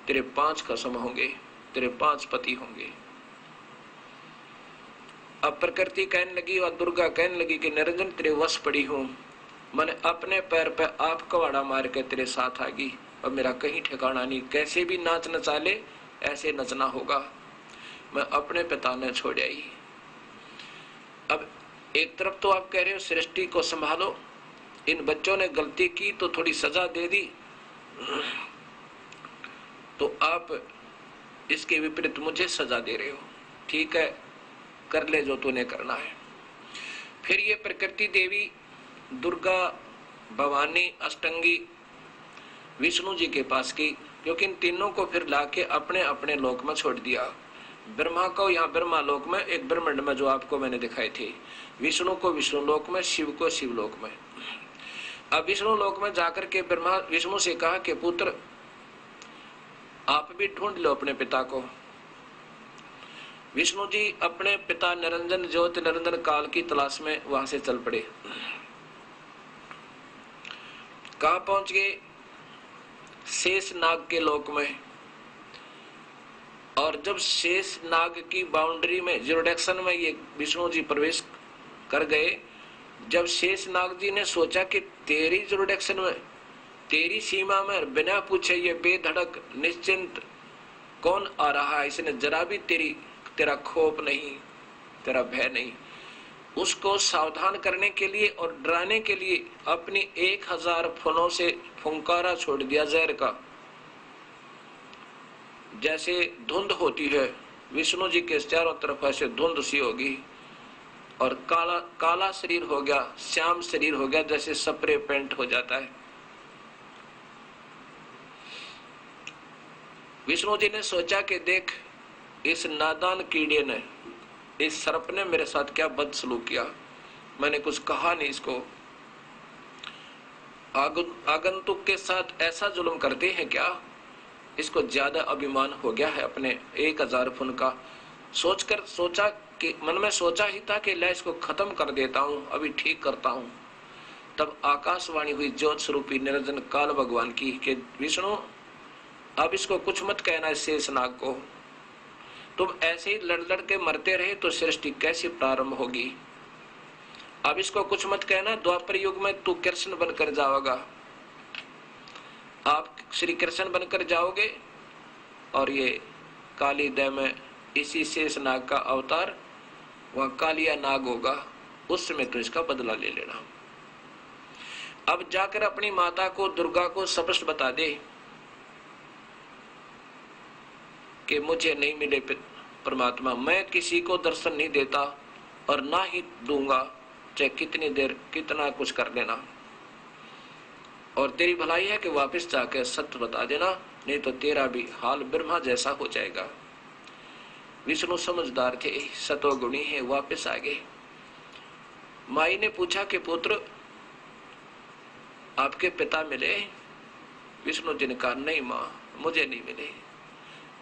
तेरे 5 कसम होंगे, तेरे 5 पति होंगे। अब प्रकृति कहने लगी और दुर्गा कहने लगी कि निरंजन तेरे वश पड़ी हूं, मैंने अपने पैर पे आप कवाड़ा मार के तेरे साथ आ गई, अब मेरा कहीं ठिकाना नहीं, कैसे भी नाच नचा ले ऐसे नचना होगा। मैं अपने पिता ने छोड़ आई। अब एक तरफ तो आप कह रहे हो सृष्टि को संभालो, इन बच्चों ने गलती की तो थोड़ी सजा दे दी, तो आप इसके विपरीत मुझे सजा दे रहे हो। ठीक है, कर ले जो तूने करना है। फिर ये प्रकृति देवी दुर्गा, भवानी, अष्टंगी विष्णु जी के पास की, क्योंकि इन तीनों को फिर लाके अपने अपने लोक में छोड़ दिया। ब्रह्मा को यहाँ ब्रह्मा लोक में, एक ब्रह्मांड में जो आपको मैंने दिखाई थी, विष्णु को विष्णु लोक में, शिव को शिव लोक में। अब विष्णु लोक में जाकर के ब्रह्मा विष्णु से कहा कि पुत्र आप भी ढूंढ लो अपने पिता को। विष्णु जी अपने पिता निरंजन ज्योति निरंजन काल की तलाश में वहां से चल पड़े। कहां पहुंच गए? शेष नाग के लोक में। और जब शेष नाग की बाउंड्री में, ज्यूरिडिक्शन में ये विष्णु जी प्रवेश कर गए, जब शेष नाग जी ने सोचा कि तेरी ज्यूरिडिक्शन में, तेरी सीमा में बिना पूछे ये बेधड़क निश्चिंत कौन आ रहा है, इसने जरा भी तेरा खौफ नहीं, तेरा भय नहीं, उसको सावधान करने के लिए और डराने के लिए अपनी 1000 फनों से फुंकारा छोड़ दिया जहर का। जैसे धुंध होती है, विष्णु जी के चारों तरफ ऐसे धुंध सी होगी और काला काला शरीर हो गया, श्याम शरीर हो गया, जैसे स्प्रे पेंट हो जाता है। विष्णु जी ने सोचा कि देख इस नादान कीड़े ने, इस सर्प ने मेरे साथ क्या बदसलूक किया, मैंने कुछ कहा नहीं इसको। आगंतुक के साथ ऐसा जुल्म करते हैं क्या? इसको ज्यादा अभिमान हो गया है अपने 1000 फुन का। सोचा कि मन में सोचा ही था कि ले इसको खत्म कर देता हूं, अभी ठीक करता हूं। तब आकाशवाणी हुई ज्योत स्वरूपी निरंजन काल भगवान की कि विष्णु अब इसको कुछ मत कहना, शेष नाग को, तुम ऐसे ही लड़ लड़ के मरते रहे तो सृष्टि कैसे प्रारंभ होगी। अब इसको कुछ मत कहना, द्वापर युग में तू कृष्ण बनकर जाओगा, आप श्री कृष्ण बनकर जाओगे और ये काली दय में इसी शेष नाग का अवतार वह कालिया नाग होगा, उस समय तो इसका बदला ले लेना। अब जाकर अपनी माता को दुर्गा को स्पष्ट बता दे कि मुझे नहीं मिले परमात्मा, मैं किसी को दर्शन नहीं देता और ना ही दूंगा, चाहे कितनी देर कितना कुछ कर लेना। और तेरी भलाई है कि वापस जाकर सत्य बता देना, नहीं तो तेरा भी हाल ब्रह्मा जैसा हो जाएगा। विष्णु समझदार थे, सतोगुणी है, वापस आ गए। माई ने पूछा कि पुत्र आपके पिता मिले? विष्णु जी ने कहा नहीं माँ, मुझे नहीं मिले।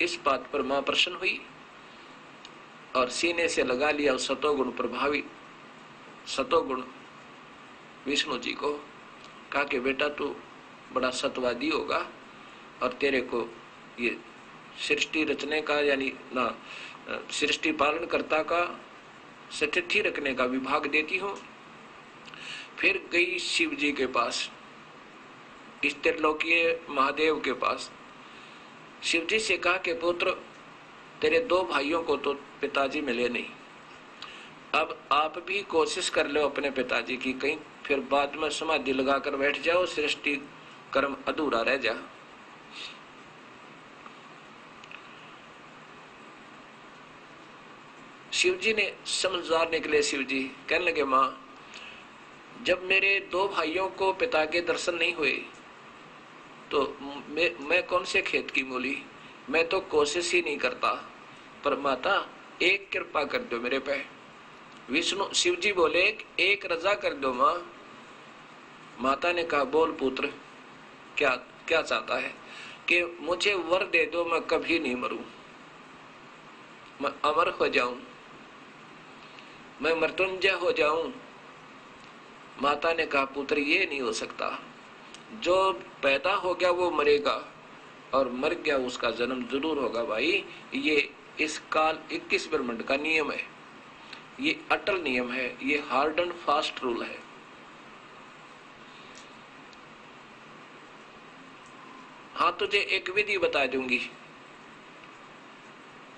इस बात पर माँ प्रसन्न हुई और सीने से लगा लिया सतोगुण प्रभावी सतोगुण विष्णु जी को, कहा कि बेटा तू बड़ा सतवादी होगा और तेरे को ये सृष्टि रचने का यानी ना सृष्टि पालन कर्ता का स्थिति रखने का विभाग देती हूँ। फिर गई शिव जी के पास, इस त्रिलोकीय महादेव के पास। शिव जी से कहा कि पुत्र तेरे दो भाइयों को तो पिताजी मिले नहीं, अब आप भी कोशिश कर लो अपने पिताजी की, कहीं फिर बाद में समाधि लगाकर बैठ जाओ, सृष्टि कर्म अधूरा रह जा। शिव जी ने समझदार निकले। शिव जी कहने लगे माँ, जब मेरे दो भाइयों को पिता के दर्शन नहीं हुए तो मैं कौन से खेत की मूली, मैं तो कोशिश ही नहीं करता, पर माता एक कृपा कर दो मेरे पे। विष्णु शिव जी बोले एक रजा कर दो माँ। माता ने कहा बोल पुत्र, क्या क्या चाहता है? कि मुझे वर दे दो, मैं कभी नहीं मरूं, मैं अमर हो जाऊं, मैं मृत्युंजय हो जाऊं। माता ने कहा पुत्र ये नहीं हो सकता, जो पैदा हो गया वो मरेगा और मर गया उसका जन्म जरूर होगा भाई। ये इस काल 21 ब्रह्मांड का नियम है, ये अटल नियम है, ये हार्ड एंड फास्ट रूल है। हाँ तुझे एक विधि बता दूंगी,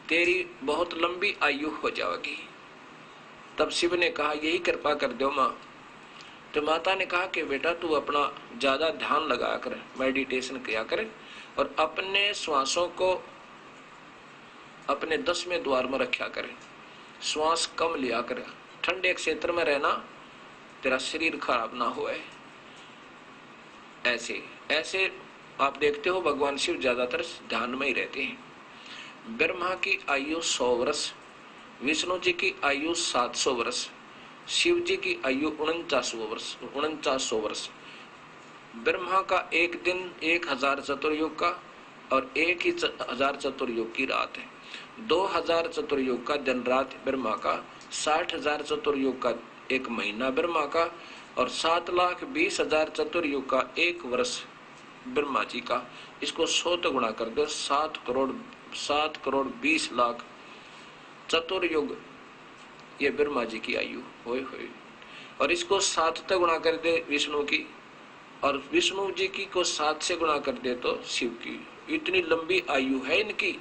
तेरी बहुत लंबी आयु हो जाएगी। तब शिव ने कहा यही कृपा कर दो माँ। तो माता ने कहा कि बेटा तू अपना ज्यादा ध्यान लगा कर मेडिटेशन किया कर और अपने श्वासों को अपने 10वें द्वार में रखा कर, श्वास कम लिया कर, ठंडे क्षेत्र में रहना, तेरा शरीर खराब ना होए। ऐसे ऐसे आप देखते हो भगवान शिव ज्यादातर ध्यान में ही रहते हैं। ब्रह्मा की आयु 100 वर्ष, विष्णु जी की आयु 700 वर्ष, शिव जी की आयु 4900 वर्ष। ब्रह्मा का एक दिन 1000 चतुर्युग का और 1000 चतुर्युग की रात है। 2000 चतुर्युग का दिन रात ब्रह्मा का, 60,000 चतुर्युग का एक महीना ब्रह्मा का और 7,20,000 चतुर्युग का एक वर्ष ब्रह्मा जी का। इसको 100 तो गुणा कर दो, 7 करोड़ 20 लाख चतुर्युग ये ब्रह्मा जी की आयु होए। और इसको 7 से गुणा कर दे विष्णु की, और विष्णु जी की को 7 से गुणा कर दे तो शिव की। इतनी लंबी आयु है इनकी,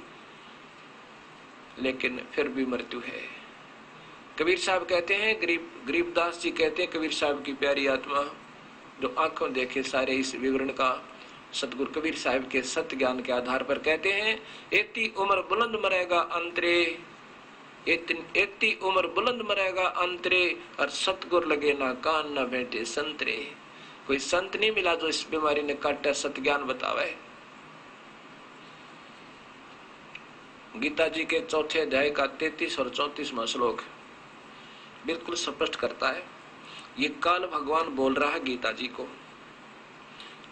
लेकिन फिर भी मृत्यु है। कबीर साहब कहते हैं, गरीबदास जी कहते हैं, कबीर साहब की प्यारी आत्मा जो आंखों देखे सारे इस विवरण का सतगुरु कबीर साहब के सत्य ज्ञान के आधार पर कहते हैं, इतनी उम्र बुलंद मरेगा अंतरे, इतनी उम्र बुलंद मरेगा अंतरे, और सतगुर लगे ना कान ना बैठे संतरे। कोई संत नहीं मिला जो इस बीमारी ने काटा सत्य ज्ञान बतावे। गीता जी के 4थे अध्याय का 33 और 34वां श्लोक बिल्कुल स्पष्ट करता है। ये काल भगवान बोल रहा है गीता जी को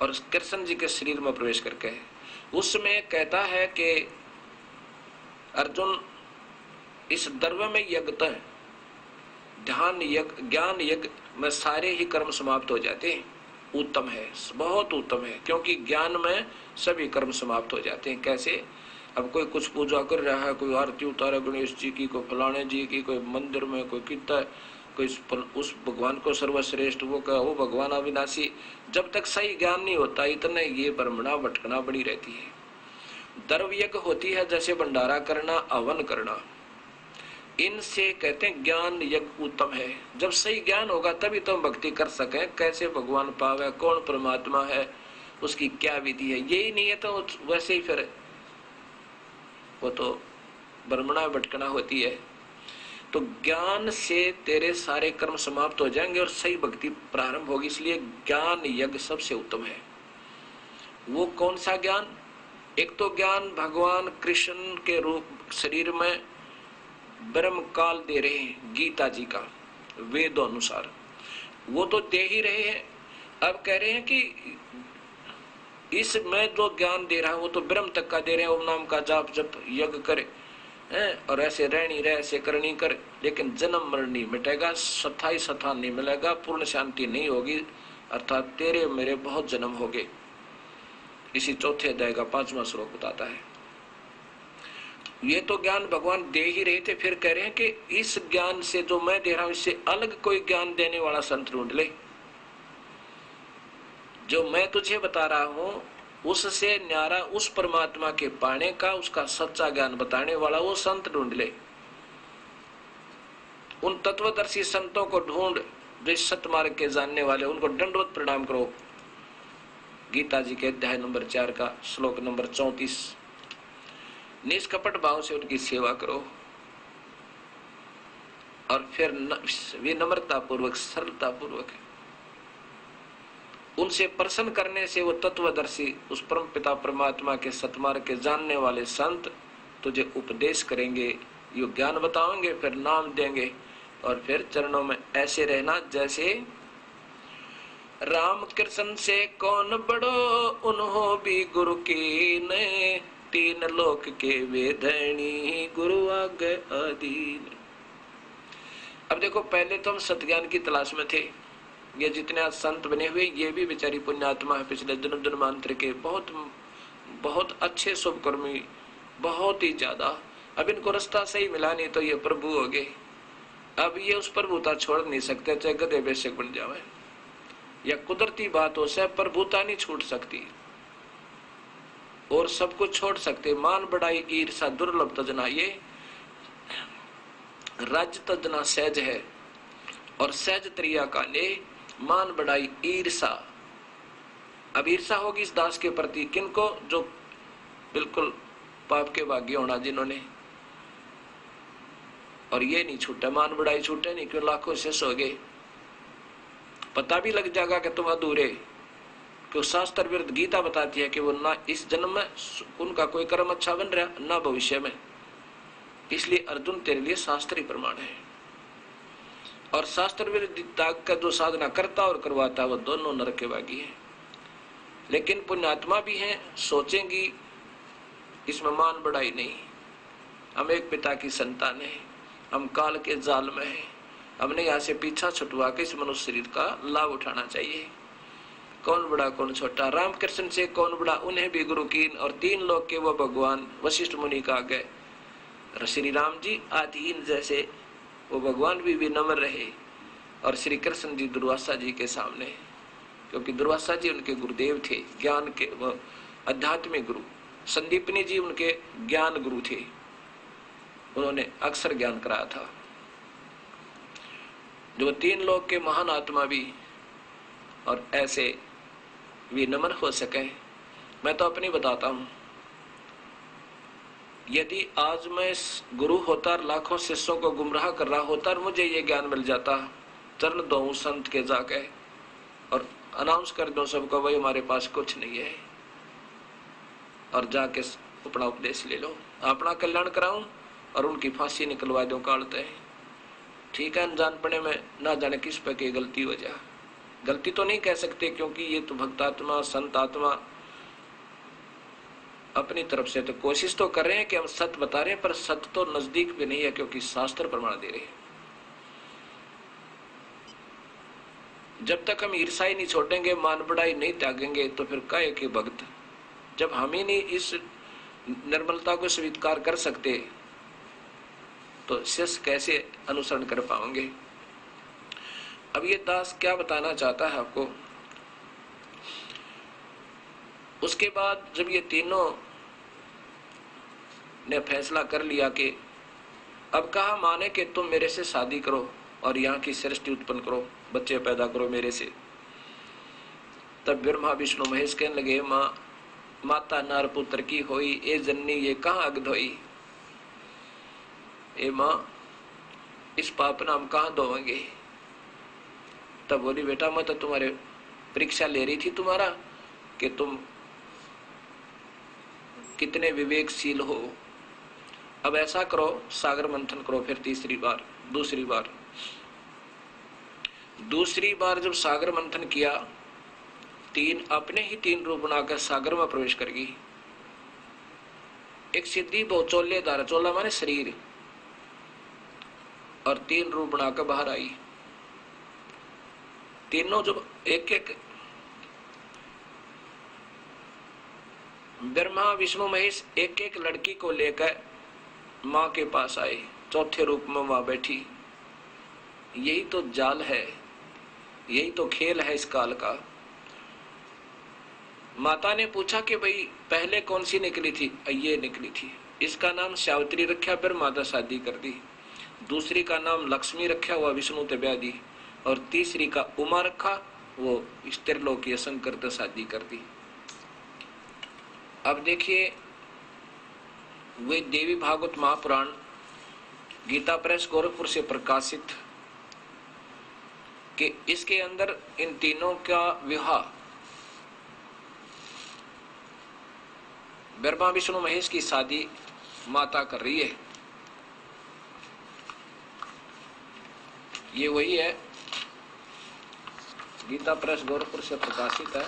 और कृष्ण जी के शरीर में प्रवेश करके। उसमें कहता है कि अर्जुन इस द्रव्य में यज्ञ, ध्यान यज्ञ, ज्ञान यज्ञ में सारे ही कर्म समाप्त हो जाते हैं। उत्तम है, बहुत उत्तम है, क्योंकि ज्ञान में सभी कर्म समाप्त हो जाते हैं। कैसे? अब कोई कुछ पूजा कर रहा है, कोई आरती उतारे गणेश जी की, कोई फलाने जी की, कोई मंदिर में कोई कितना, कोई उस भगवान को सर्वश्रेष्ठ वो कहा, वो भगवान अविनाशी। जब तक सही ज्ञान नहीं होता इतने ये भ्रमणा भटकना बड़ी रहती है। द्रव्य यज्ञ होती है जैसे भंडारा करना, हवन करना, इनसे कहते हैं ज्ञान यज्ञ उत्तम है। जब सही ज्ञान होगा तभी तुम भक्ति कर सके, कैसे भगवान पावे, कौन परमात्मा है, उसकी क्या विधि है। यही नहीं है तो वैसे ही फिर वो तो भ्रमणा भटकना होती है। तो ज्ञान से तेरे सारे कर्म समाप्त हो जाएंगे और सही भक्ति प्रारंभ होगी। इसलिए ज्ञान यज्ञ सबसे उत्तम है। वो कौन सा ज्ञान? एक तो ज्ञान भगवान कृष्ण के रूप शरीर में ब्रह्म काल दे रहे हैं, गीता जी का वेदों अनुसार वो तो दे ही रहे हैं। अब कह रहे हैं कि इस मैं जो ज्ञान दे रहा हूं वो तो ब्रह्म तक का दे रहे हैं, ओम नाम का जाप जप यज्ञ करे और ऐसे रहनी रहे, ऐसे करनी करे, लेकिन जन्म मरण नहीं मिटेगा, स्थाई स्थान नहीं मिलेगा, पूर्ण शांति नहीं होगी, अर्थात तेरे मेरे बहुत जन्म हो गए। इसी चौथे अध्याय का 5वां श्लोक बताता है। ये तो ज्ञान भगवान दे ही रहे थे, फिर कह रहे हैं कि इस ज्ञान से जो मैं दे रहा हूं इससे अलग कोई ज्ञान देने वाला संत ढूंढ ले। जो मैं तुझे बता रहा हूं उससे न्यारा उस परमात्मा के पाने का, उसका सच्चा ज्ञान बताने वाला वो संत ढूंढ ले। उन तत्वदर्शी संतों को ढूंढ जो इस सतमार्ग के जानने वाले, उनको दंडवत प्रणाम करो। गीता जी के अध्याय नंबर 4 का श्लोक नंबर 34। निष्कपट भाव से उनकी सेवा करो और फिर विनम्रता पूर्वक, सरलता पूर्वक उनसे प्रसन्न करने से वो तत्वदर्शी उस परम पिता परमात्मा के सतमार्ग के जानने वाले संत तुझे उपदेश करेंगे, यो ज्ञान बताएंगे, फिर नाम देंगे और फिर चरणों में ऐसे रहना जैसे राम कृष्ण से कौन बड़ो उन्हों भी गुरु की ने, तीन लोक के वेदनी गुरु आगे अधीन। अब देखो पहले तो हम सत्ज्ञान की तलाश में थे, ये जितने आज संत बने हुए ये भी बेचारी पुण्यात्मा है, पिछले जन्म जन्मांतर के बहुत बहुत अच्छे शुभकर्मी, बहुत ही ज्यादा। अब इनको रास्ता सही मिला नहीं तो ये प्रभु हो गए। अब ये उस प्रभुता छोड़ नहीं सकते, चाहे गधे बेशक बन जावे, या कुदरती बातों से प्रभुता नहीं छूट सकती और सब कुछ छोड़ सकते। मान बढ़ाई ईर्षा दुर्लभ तजना, ये राज्य तजना सहज है और सहज त्रिया काले मान बढ़ाई ईर्षा। अब ईर्षा होगी इस दास के प्रति, किनको? जो बिल्कुल पाप के भाग्य होना जिन्होंने, और ये नहीं छूटा, मान बढ़ाई छूटे नहीं, क्यों? लाखों शेष हो गए। पता भी लग जाएगा कि तुम अधूरे, क्यों? शास्त्र विरुद्ध गीता बताती है कि वो ना इस जन्म में उनका कोई कर्म अच्छा बन रहा, ना भविष्य में। इसलिए अर्जुन तेरे लिए शास्त्री प्रमाण है। और शास्त्र विरुद्ध त्याग का जो साधना करता और करवाता है वो दोनों नरक के भागी है। लेकिन पुण्यात्मा भी हैं, सोचेंगी इसमें मान बढ़ाई नहीं, हम एक पिता की संतान है, हम काल के जाल में हैं, हमने यहाँ से पीछा छुटवा के इस मनुष्य शरीर का लाभ उठाना चाहिए। कौन बड़ा कौन छोटा, राम कृष्ण से कौन बड़ा, उन्हें भी गुरु कीन, और तीन लोग के वो भगवान वशिष्ठ मुनि का गए। श्री राम जी आधीन जैसे वो भगवान भी विनम्र रहे, और श्री कृष्ण जी दुर्वासा जी के सामने, क्योंकि दुर्वासा जी उनके गुरुदेव थे, ज्ञान के आध्यात्मिक गुरु। संदीपनी जी उनके ज्ञान गुरु थे, उन्होंने अक्सर ज्ञान कराया था। जो तीन लोग के महान आत्मा भी और ऐसे विनम्र हो सके। मैं तो अपनी बताता हूं, यदि आज मैं गुरु होता और लाखों शिष्यों को गुमराह कर रहा होता और मुझे ये ज्ञान मिल जाता, चरण दो संत के जाके और अनाउंस कर दो सबको, भाई हमारे पास कुछ नहीं है, और जाके अपना उपदेश ले लो, अपना कल्याण कराऊं और उनकी फांसी निकलवा दो काटते हैं। ठीक है, अनजान पड़े में ना जाने किस पे की गलती हो जाए। गलती तो नहीं कह सकते, क्योंकि ये तो भक्तात्मा संत आत्मा अपनी तरफ से तो कोशिश तो कर रहे हैं कि हम सत्य बता रहे हैं, पर सत्य तो नजदीक भी नहीं है, क्योंकि शास्त्र प्रमाण दे रहे हैं। जब तक हम ईर्ष्या नहीं छोड़ेंगे, मान बढ़ाई नहीं त्यागेंगे, तो फिर काहे के भक्त। जब हम ही नहीं इस निर्मलता को स्वीकार कर सकते तो शिष्य कैसे अनुसरण कर पाएंगे। अब ये दास क्या बताना चाहता है आपको। उसके बाद जब ये तीनों ने फैसला कर लिया कि अब कहा माने कि तुम मेरे से शादी करो और यहाँ की सृष्टि उत्पन्न करो, बच्चे पैदा करो मेरे से, तब ब्रह्मा विष्णु महेश कहने लगे माँ माता नार पुत्र की होई, ए जननी ये कहाँ अग्ध होई। ए माँ इस पाप नाम कहाँ धोवेंगे। तब बोली बेटा मैं तो तुम्हारे परीक्षा ले रही थी तुम्हारा कि तुम कितने विवेकशील हो। अब ऐसा करो सागर मंथन करो। फिर दूसरी बार जब सागर मंथन किया, अपने ही तीन रूप बनाकर सागर में प्रवेश कर गई। एक सिद्धि चोलेदार, चोला माने शरीर, और तीन रूप बनाकर बाहर आई। तीनों जब एक एक ब्रह्मा विष्णु महेश एक एक लड़की को लेकर मां के पास आए, चौथे रूप में मां बैठी। यही तो जाल है, यही तो खेल है इस काल का। माता ने पूछा कि भाई पहले कौन सी निकली थी। ये निकली थी, इसका नाम सावित्री रखा, फिर माता शादी कर दी। दूसरी का नाम लक्ष्मी रखा, हुआ विष्णु ते ब्याह दी। और तीसरी का उमा रखा, वो त्रिलोकीय शंकर ते शादी कर दी। अब देखिए वे देवी भागवत महापुराण गीता प्रेस गोरखपुर से प्रकाशित कि इसके अंदर इन तीनों का विवाह ब्रह्मा विष्णु महेश की शादी माता कर रही है। ये वही है, गीता प्रेस गोरखपुर से प्रकाशित है।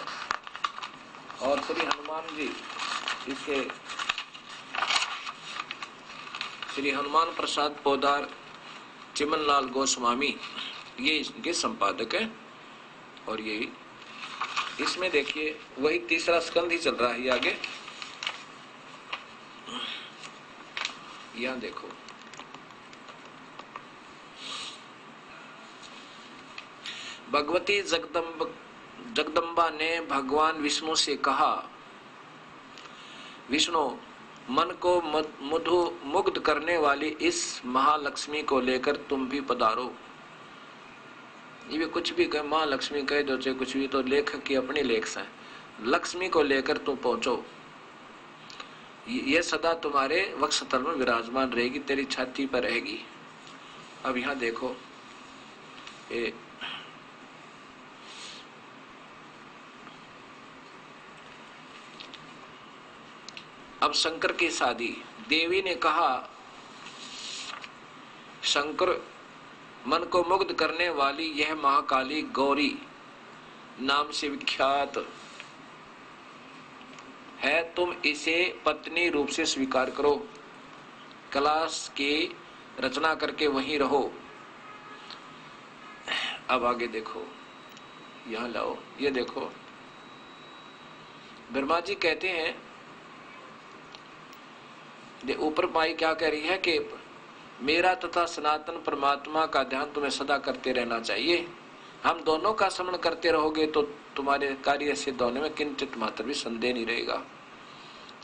और श्री हनुमान जी, इसके श्री हनुमान प्रसाद पोदार चिमनलाल गोस्वामी ये इनके संपादक हैं। और ये इसमें देखिए वही तीसरा स्कंद ही चल रहा है। आगे यहां देखो, भगवती जगदम्बा ने भगवान विष्णु से कहा, विष्णु मन को मधु मुग्ध करने वाली इस महालक्ष्मी को लेकर तुम भी पधारो। ये भी कुछ भी कहे, महालक्ष्मी कह दो चाहे कुछ भी, तो लेखक की अपनी लेख है। लक्ष्मी को लेकर तुम पहुंचो, ये सदा तुम्हारे वक्षस्थल में विराजमान रहेगी, तेरी छाती पर रहेगी। अब यहां देखो, अब शंकर की शादी। देवी ने कहा, शंकर मन को मुग्ध करने वाली यह महाकाली गौरी नाम से विख्यात है, तुम इसे पत्नी रूप से स्वीकार करो, कलाश की रचना करके वहीं रहो। अब आगे देखो, यहां लाओ, ये देखो ब्रह्मा जी कहते हैं, ऊपर माई क्या कह रही है कि मेरा तथा सनातन परमात्मा का ध्यान तुम्हें सदा करते रहना चाहिए। हम दोनों का स्मरण करते रहोगे तो तुम्हारे कार्य सिद्ध होने में किंचित मात्र भी संदेह नहीं रहेगा।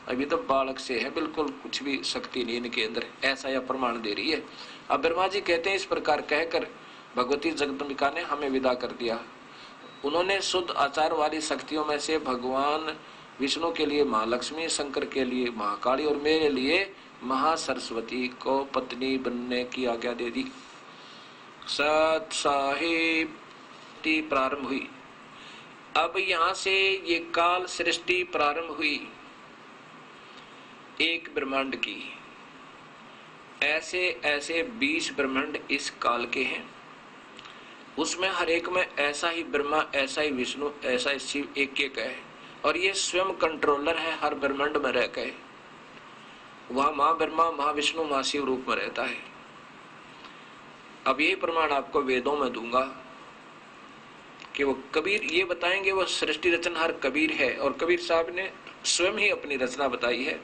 अभी तो बालक से है, बिल्कुल कुछ भी शक्ति नहीं इनके अंदर, ऐसा यह प्रमाण दे रही है। अब ब्रह्मा जी कहते हैं, इस प्रकार कहकर भगवती जगदम्बिका ने हमें विदा कर दिया। उन्होंने शुद्ध आचार वाली शक्तियों में से भगवान विष्णु के लिए महालक्ष्मी, शंकर के लिए महाकाली और मेरे लिए महासरस्वती को पत्नी बनने की आज्ञा दे दी। सत साहिब प्रारंभ हुई। अब यहां से ये काल सृष्टि प्रारंभ हुई एक ब्रह्मांड की। ऐसे ऐसे 20 ब्रह्मांड इस काल के हैं, उसमें हर एक में ऐसा ही ब्रह्मा, ऐसा ही विष्णु, ऐसा ही शिव एक एक है। और ये स्वयं कंट्रोलर है, हर ब्रह्मांड में रह गए। वह मां ब्रह्मा, मां विष्णु, मां शिव रूप में रहता है। अब यही प्रमाण आपको वेदों में दूंगा कि वो कबीर ये बताएंगे, वो सृष्टि रचनहार कबीर है। और कबीर साहब ने स्वयं ही अपनी रचना बताई है।